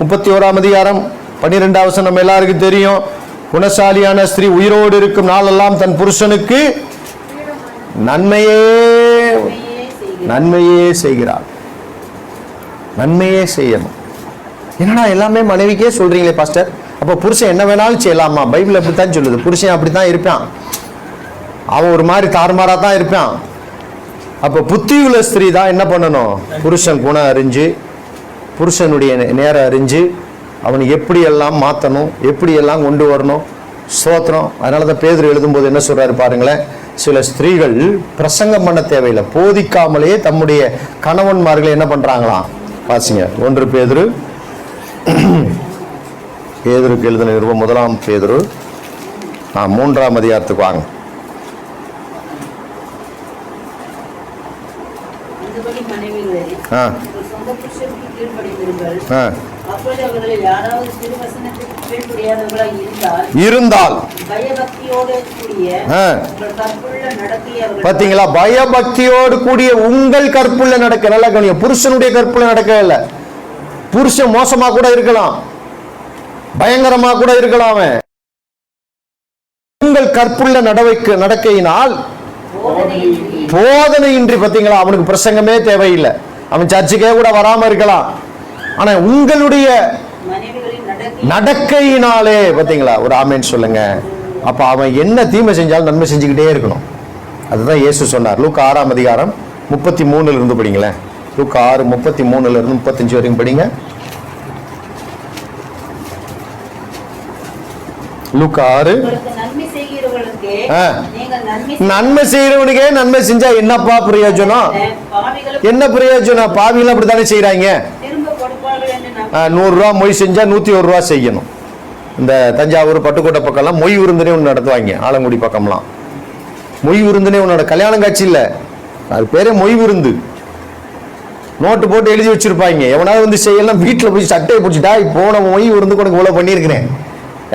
Speaker 1: 31ஆம் அதிகாரம் 12ஆம் வசனம் நம்ம எல்லாருக்கும் தெரியும். குணசாலியான ஸ்திரீ உயிரோடு இருக்கும் நாளெல்லாம் தன் புருஷனுக்கு நன்மையே செய்கிறார். நன்மையே செய்யணும். என்னடா எல்லாமே மனைவிக்கே சொல்றீங்களே பாஸ்டர், அப்ப புருஷன் என்ன வேணாலும் செய்யலாமா? பைபிள் அப்படித்தான் சொல்லுது. புருஷன் அப்படித்தான் இருப்பான், அவன் ஒரு மாதிரி தாறுமாறா தான் இருப்பான். அப்ப புத்தியுள்ள ஸ்திரீ தான் என்ன பண்ணணும்? புருஷன் குணம் அறிஞ்சு, புருஷனுடைய நேரம் அறிஞ்சு, அவனை எப்படி எல்லாம் மாற்றணும், எப்படி எல்லாம் கொண்டு வரணும். ஸ்தோத்திரம். அதனால தான் பேதுரு எழுதும்போது என்ன சொல்றாரு பாருங்களேன், சில ஸ்திரீகள் பிரசங்கம் பண்ண தேவையில்லை, போதிக்காமலே தம்முடைய கணவன்மார்களை என்ன பண்றாங்களாம்? வாசிங்க 1 பேதுரு. பேதுருக்கு எழுதின நிருபம் 1 பேதுரு 3ஆம் அதிகாரத்துக்கு வாங்க. இருந்தால் பாத்தீங்களா, பயபக்தியோடு கூடிய உங்கள் கற்புள்ள நடக்க. நல்லா கவனிங்க, புருஷனுடைய கற்புள்ள நடக்க இல்ல. புருஷன் மோசமா கூட இருக்கலாம், பயங்கரமா கூட இருக்கலாம். உங்கள் கற்புள்ள நடக்கையினால் போதனையின்றி, பாத்தீங்களா, அவனுக்கு பிரசங்கமே தேவையில்லை, அவன் சர்ச்சுக்கே கூட வராம இருக்கலாம். ஆனா உங்களுடைய நடக்கையினாலே, பாத்தீங்களா, ஒரு ஆமென் சொல்லுங்க. அப்ப அவன் என்ன தீமை செஞ்சாலும் நன்மை செஞ்சுக்கிட்டே இருக்கணும். அதுதான் இயேசு சொன்னார். லூக்கா 6ஆம் அதிகாரம் 33 இருந்து படிங்களேன். லூக்கா 6 33 இருந்து 35 வரைக்கும் படிங்க. லூக்கா 6. நன்மை செய்யறவனுக்கே நன்மை செஞ்சா என்னப்பா பிரயோஜனம்? என்ன பிரயோஜனம்? பாவிகள் அப்படித்தானே செய்யறாங்க. 100 ரூபா மொய் செஞ்சா 101 ரூபா செய்யணும். இந்த தஞ்சாவூர் பட்டுக்கோட்டை பக்கம்லாம் மொய் விருந்தினே ஒன்று நடத்துவாங்க. ஆலங்குடி பக்கம்லாம் மொய் விருந்தினே ஒன்று, கல்யாணம் காட்சி இல்லை, அது பேரே மொய் விருந்து. நோட்டு போட்டு எழுதி வச்சிருப்பாங்க. எவனாவது வந்து செய்யலாம், வீட்டில் போய் சட்டையை பிடிச்சிட்டா, போன மொய் விருந்து உனக்கு இவ்வளோ பண்ணியிருக்கிறேன்,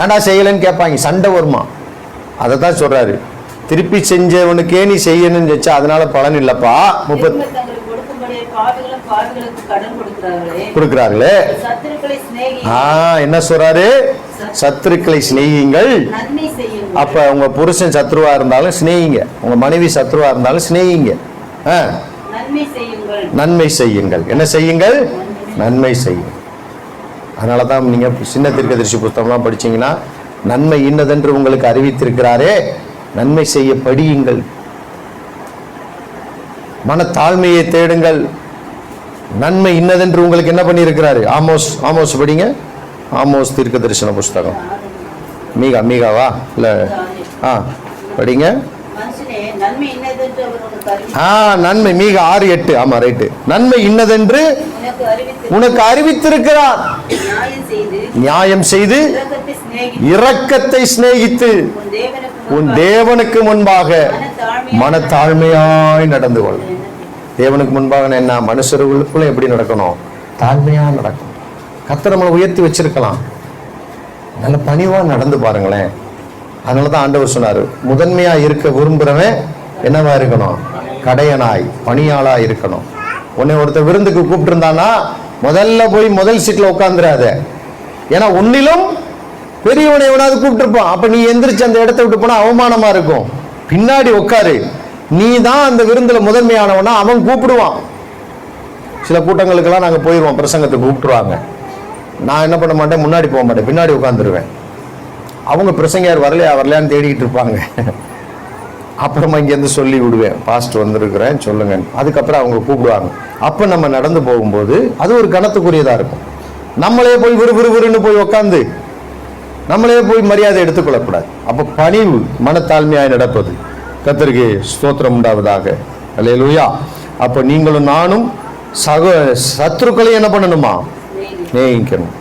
Speaker 1: ஏன்டா செய்யலைன்னு கேட்பாங்க, சண்டை வருமா. அதை தான் சொல்றாரு, திருப்பி செஞ்சவனுக்கே நீ செய்யணும்னு வச்சா அதனால பலன் இல்லப்பா. 30 கொடுக்கிறார்களே. என்ன சொல்றாரு? சத்துருக்களை சிநேகியுங்கள். அப்ப உங்க புருஷன் சத்ருவா இருந்தாலும் சிநேகிங்க, உங்க மனைவி சத்ருவா இருந்தாலும் சிநேகிங்க. நன்மை செய்யுங்கள். என்ன செய்யுங்கள்? நன்மை செய்யுங்கள். அதனாலதான் நீங்க சின்ன தீர்க்கதரிசி புத்தகம்லாம் படிச்சீங்கன்னா, நன்மை இன்னதென்று உங்களுக்கு அறிவித்திருக்கிறாரே, நன்மை செய்ய படியுங்கள், மனத்தாழ்மையை தேடுங்கள். நன்மை இன்னதென்று உங்களுக்கு என்ன பண்ணி இருக்கிறாரு? ஆமோஸ் படிங்க. ஆமோஸ் தீர்க்க தரிசன புஸ்தகம். மீகாவா இல்ல? படிங்க. நன்மை மீகா 6:8. ஆமா, ரைட்டு. நன்மை இன்னதென்று உனக்கு அறிவித்திருக்கிறார். நியாயம் செய்து இரக்கத்தை சிநேகித்து உன் தேவனுக்கு முன்பாக மனத்தாழ்மையாய் நடந்து கொள். தேவனுக்கு முன்பாக என்ன? மனுஷர்களுக்குள்ள எப்படி நடக்கணும்? தாழ்மையா நடக்கணும். கர்த்தர் நம்மளை உயர்த்தி வச்சிருக்கலாம், நல்ல பணிவா நடந்து பாருங்களேன். அதனாலதான் ஆண்டவர் சொன்னாரு, முதன்மையா இருக்க விரும்புறவன் என்னவா இருக்கணும்? கடையனாய் பணியாளா இருக்கணும். உன்னை ஒருத்தர் விருந்துக்கு கூப்பிட்டு இருந்தானா முதல்ல போய் முதல் சீட்ல உட்காந்துடாத. ஏன்னா உன்னிலும் பெரியவனை எவனாவது கூப்பிட்டு இருப்பான். அப்ப நீ எந்திரிச்சு அந்த இடத்த விட்டு போனா அவமானமா இருக்கும். பின்னாடி உட்காரு. நீ தான் அந்த விருந்துல முதன்மையானவனா, அவன் கூப்பிடுவான். சில கூட்டங்களுக்கெல்லாம் நாங்க போயிடுவோம், பிரசங்கத்தை கூப்பிட்டுருவாங்க. நான் என்ன பண்ண மாட்டேன், முன்னாடி போக மாட்டேன், பின்னாடி உட்காந்துருவேன். அவங்க பிரசங்கர் வரலையான்னு தேடிக்கிட்டு இருப்பாங்க. அப்புறமா இங்கேருந்து சொல்லி விடுவேன், பாஸ்டர் வந்திருக்கிறேன் சொல்லுங்க. அதுக்கப்புறம் அவங்க கூப்பிடுவாங்க. அப்போ நம்ம நடந்து போகும்போது அது ஒரு கணத்துக்குரியதாக இருக்கும். நம்மளே போய் விறுவிறுன்னு போய் உட்காந்து நம்மளே போய் மரியாதை எடுத்துக்கொள்ளக்கூடாது. அப்போ பணிவு, மனத்தாழ்மையாய் நடப்பது. கர்த்தருக்கு ஸ்தோத்திரம் உண்டாவதாக. அல்லேலூயா. அப்போ நீங்களும் நானும் சத்துருக்களை என்ன பண்ணணுமா? நேயிக்கணும்.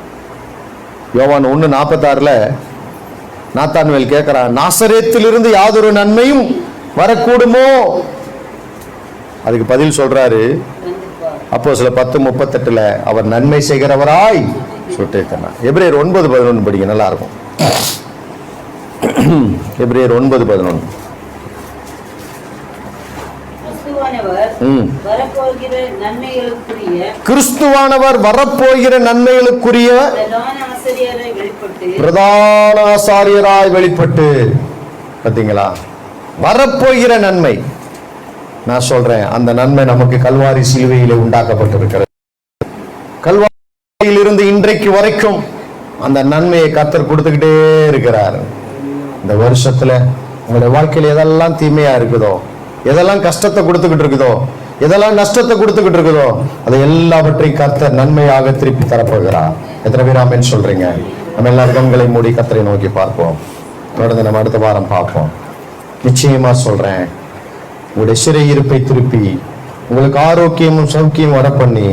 Speaker 1: யோவான் 1:46 நாத்தான்வேல் கேட்கிறான், நாசரேத்திலிருந்து யாதொரு நன்மையும் வரக்கூடுமோ? அதுக்கு பதில் சொல்றாரு, அப்போஸ்தலர் 10:38 அவர் நன்மை செய்கிறவராய் சுட்டேத்தனா. எபிரேயர் 9:11 படிங்க, நல்லா இருக்கும். எபிரேயர் 9:11. கிறிஸ்துவானவர் வரப்போகிற நன்மைகளுக்குரிய பிரதான ஆசாரியராய் வெளிப்பட்டு. பார்த்தீங்களா, வரப்போகிற நன்மை. நான் சொல்றேன், அந்த நன்மை நமக்கு கல்வாரி சிலுவையிலே உண்டாக்கப்பட்டிருக்கிறது. கல்வாரியில் இருந்து இன்றைக்கு வரைக்கும் அந்த நன்மையை கர்த்தர் கொடுத்துக்கிட்டே இருக்கிறார். இந்த வருஷத்துல உங்களுடைய வாழ்க்கையில எதெல்லாம் தீமையா இருக்குதோ, எதெல்லாம் கஷ்டத்தை கொடுத்துக்கிட்டு இருக்குதோ, எதெல்லாம் நஷ்டத்தை கொடுத்துக்கிட்டு இருக்குதோ, அதை எல்லாவற்றையும் கர்த்தர் நன்மையாக திருப்பி தரப்போகிறார். எத்தனை பேர் ஆமென் சொல்றீங்க? நம்ம எல்லாரும் கண்களை மூடி கர்த்தரை நோக்கி பார்ப்போம். தொடர்ந்து நம்ம அடுத்த வாரம் பார்ப்போம். நிச்சயமா சொல்றேன், உங்களுடைய சிறையிருப்பை திருப்பி உங்களுக்கு ஆரோக்கியமும் சௌக்கியமும் வர பண்ணி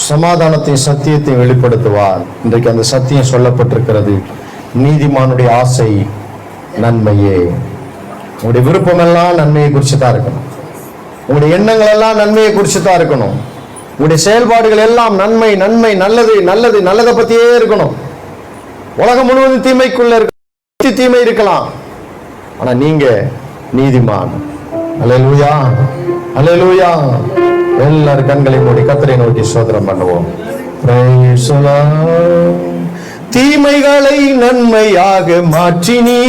Speaker 1: சமாதானத்தையும் சத்தியத்தையும் வெளிப்படுத்துவார். இன்றைக்கு அந்த சத்தியம் சொல்லப்பட்டிருக்கிறது. நீதிமானுடைய ஆசை நன்மையே. உங்களுடைய விருப்பம் எல்லாம் நன்மையை குறித்து தான் இருக்கணும். உங்களுடைய எண்ணங்கள் எல்லாம் நன்மையை குறித்து தான் இருக்கணும். உங்களுடைய செயல்பாடுகள் எல்லாம் நன்மை நன்மை நல்லது நல்லது நல்லதை பத்தியே இருக்கணும். உலகம் முழுவதும் தீமைக்குள்ள இருக்க, தீமை இருக்கலாம், ஆனா நீங்க நீதிமான். அல்லேலூயா, அல்லேலூயா. எல்லாரும் கண்களை மூடி கர்த்தரை நோக்கி ஸ்தோத்திரம் பண்ணுவோம். Praise the Lord. தீமைகளை நன்மையாக மாற்றினீ,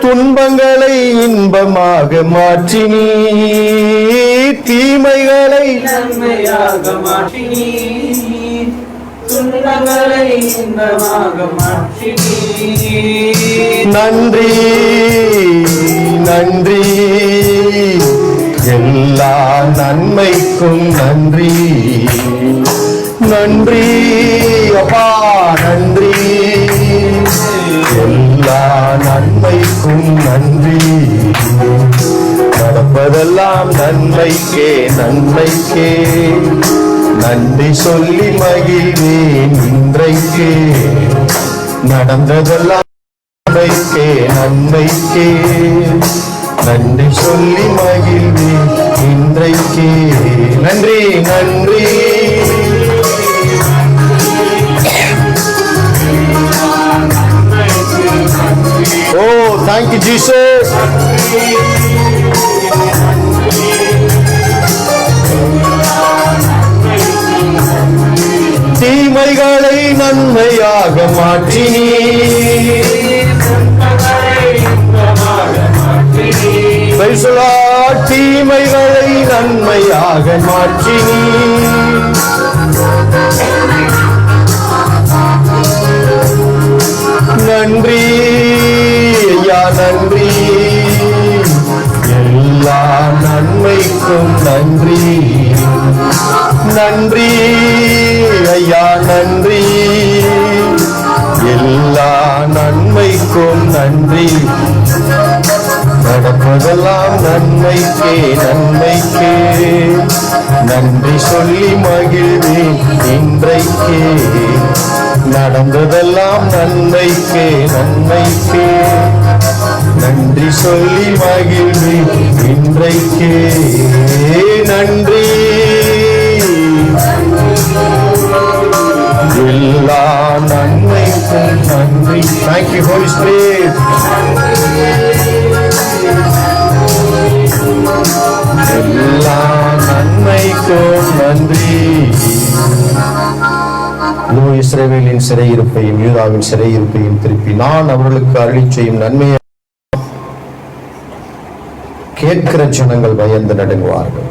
Speaker 1: துன்பங்களை இன்பமாக மாற்றினீ, தீமைகளை
Speaker 7: நன்மையாக மாற்றினீ, துன்பங்களை இன்பமாக மாற்றினீ.
Speaker 1: நன்றி நன்றி, எல்லா நன்மைக்கும் நன்றி. நன்றி அப்பா, நன்றி, எல்லா நன்மைக்கும் நன்றி. நடப்பதெல்லாம் நன்மைக்கே நன்மைக்கே, நன்றி சொல்லி மகிழ்வேன் இன்றைக்கே. நடந்ததெல்லாம் நன்மைக்கே நன்மைக்கே, நன்றி சொல்லி மகிழ்வேன் இன்றைக்கே. நன்றி நன்றி. ஓ, தேங்க் யூ ஜீசஸ். தீமைகளை நன்மையாக மாற்றினீ, தீமைகளை நன்மையாக மாற்றினீ. நன்றி ஐயா, நன்றி, எல்லா நன்மைக்கும் நன்றி. நன்றி ஐயா, நன்றி, எல்லா நன்மைக்கும் நன்றி. நடப்பதெல்லாம் நன்மைக்கே நன்மைக்கே, நன்றி சொல்லி மகிழ்வேன் இன்றைக்கே. நடந்ததெல்லாம் நன்மைக்கே நன்மைக்கே, நன்றி சொல்லி மகிழ்வேன் இன்றைக்கே. நன்றி, எல்லா நன்மைக்கும் நன்றி. Thank you Holy Spirit. எல்லா நன்மைக்கும் நன்றி. இஸ்ரவேலின் சிறையிருப்பையும் யூதாவின் சிறையிருப்பையும் திருப்பி நான் அவர்களுக்கு அருளிச் செய்யும் நன்மையை கேட்கிற ஜனங்கள் பயந்து நடுங்குவார்கள்.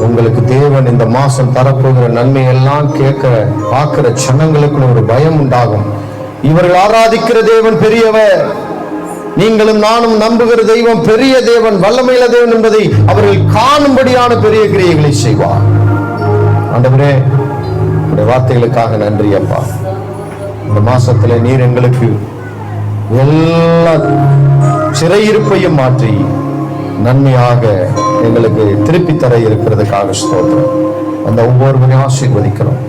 Speaker 1: உங்களுக்கு தேவன் இந்த மாசம் தரப்போகிற நன்மை எல்லாம் கேட்க பார்க்கிற ஜனங்களுக்கு ஒரு பயம் உண்டாகும். இவர்கள் ஆராதிக்கிற தேவன் பெரியவர், நீங்களும் நானும் நம்புகிற தெய்வம் பெரிய தேவன், வல்லமையுள்ள தேவன் என்பதை அவர்கள் காணும்படியான பெரிய கிரியைகளை செய்வார். ஆண்டவரே, உடைய வார்த்தைகளுக்காக நன்றி அப்பா. இந்த மாசத்துல நீர் எங்களுக்கு எல்லா சிறையிருப்பையும் மாற்றி நன்மையாக எங்களுக்கு திருப்பி தர இருக்கிறதுக்காக ஸ்தோத்திரம். அந்த ஒவ்வொருவரையும் ஆசீர்வதிக்கிறோம்.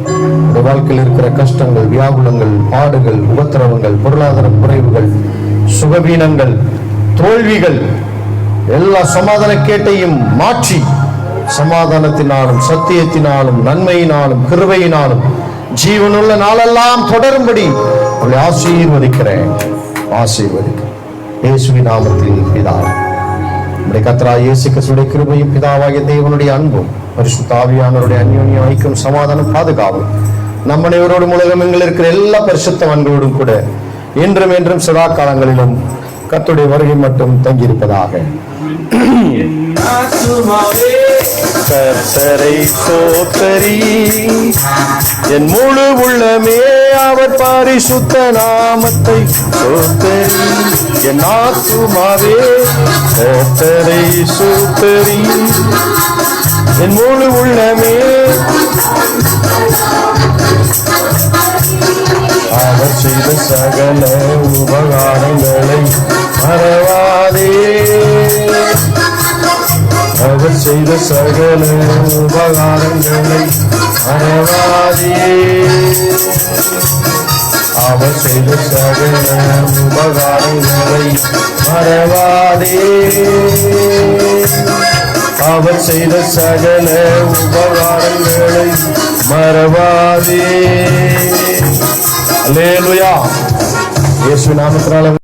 Speaker 1: இந்த வாழ்க்கையில் இருக்கிற கஷ்டங்கள், வியாகுலங்கள், பாடுகள், உபத்திரவங்கள், பொருளாதார குறைவுகள், சுகவீனங்கள், தோல்விகள், எல்லா சமாதான கேட்டையும் மாற்றி சமாதானத்தினாலும் சத்தியத்தினாலும் நன்மையினாலும் கிருபையினாலும் ஜீவனுள்ள நாளெல்லாம் தொடரும்படி உங்களை ஆசீர்வதிக்கிறேன். இயேசுவின் நாமத்தில் பிதாவே, நம்முடைய கர்த்தராகிய இயேசு கிறிஸ்துவின் கிருபையும் பிதாவாகிய தேவனுடைய அன்பும் பரிசுத்த ஆவியானவருடைய அந்யோன்ய ஐக்கியம் சமாதானம் பாதுகாவல் நம்ம அனைவரோடும் உலகம் எங்கள் இருக்கிற எல்லா பரிசுத்தவான்களோடும் கூட என்றும் என்றும் சதா காலங்களிலும் கர்த்தருடைய வருகை மட்டும் தங்கியிருப்பதாக. கர்த்தரை ஸ்தோத்திரி என் முழு உள்ளமே, அவர் பரிசுத்த நாமத்தை ஸ்தோத்திரி. என் ஆத்துமாவே கர்த்தரை ஸ்தோத்திரி, என் முழு உள்ளமே. அவர் செய்த சகல உபகாரங்களை மறவாதே, அவர் செய்த சகல உபகாரங்களை மறவாதே, அவர் செய்த சகல உபகாரங்களை மறவாதே, அவர் செய்த சகல உபகாரங்களை மறவாதே. அல்லேலூயா. இயேசு நாமத்தினால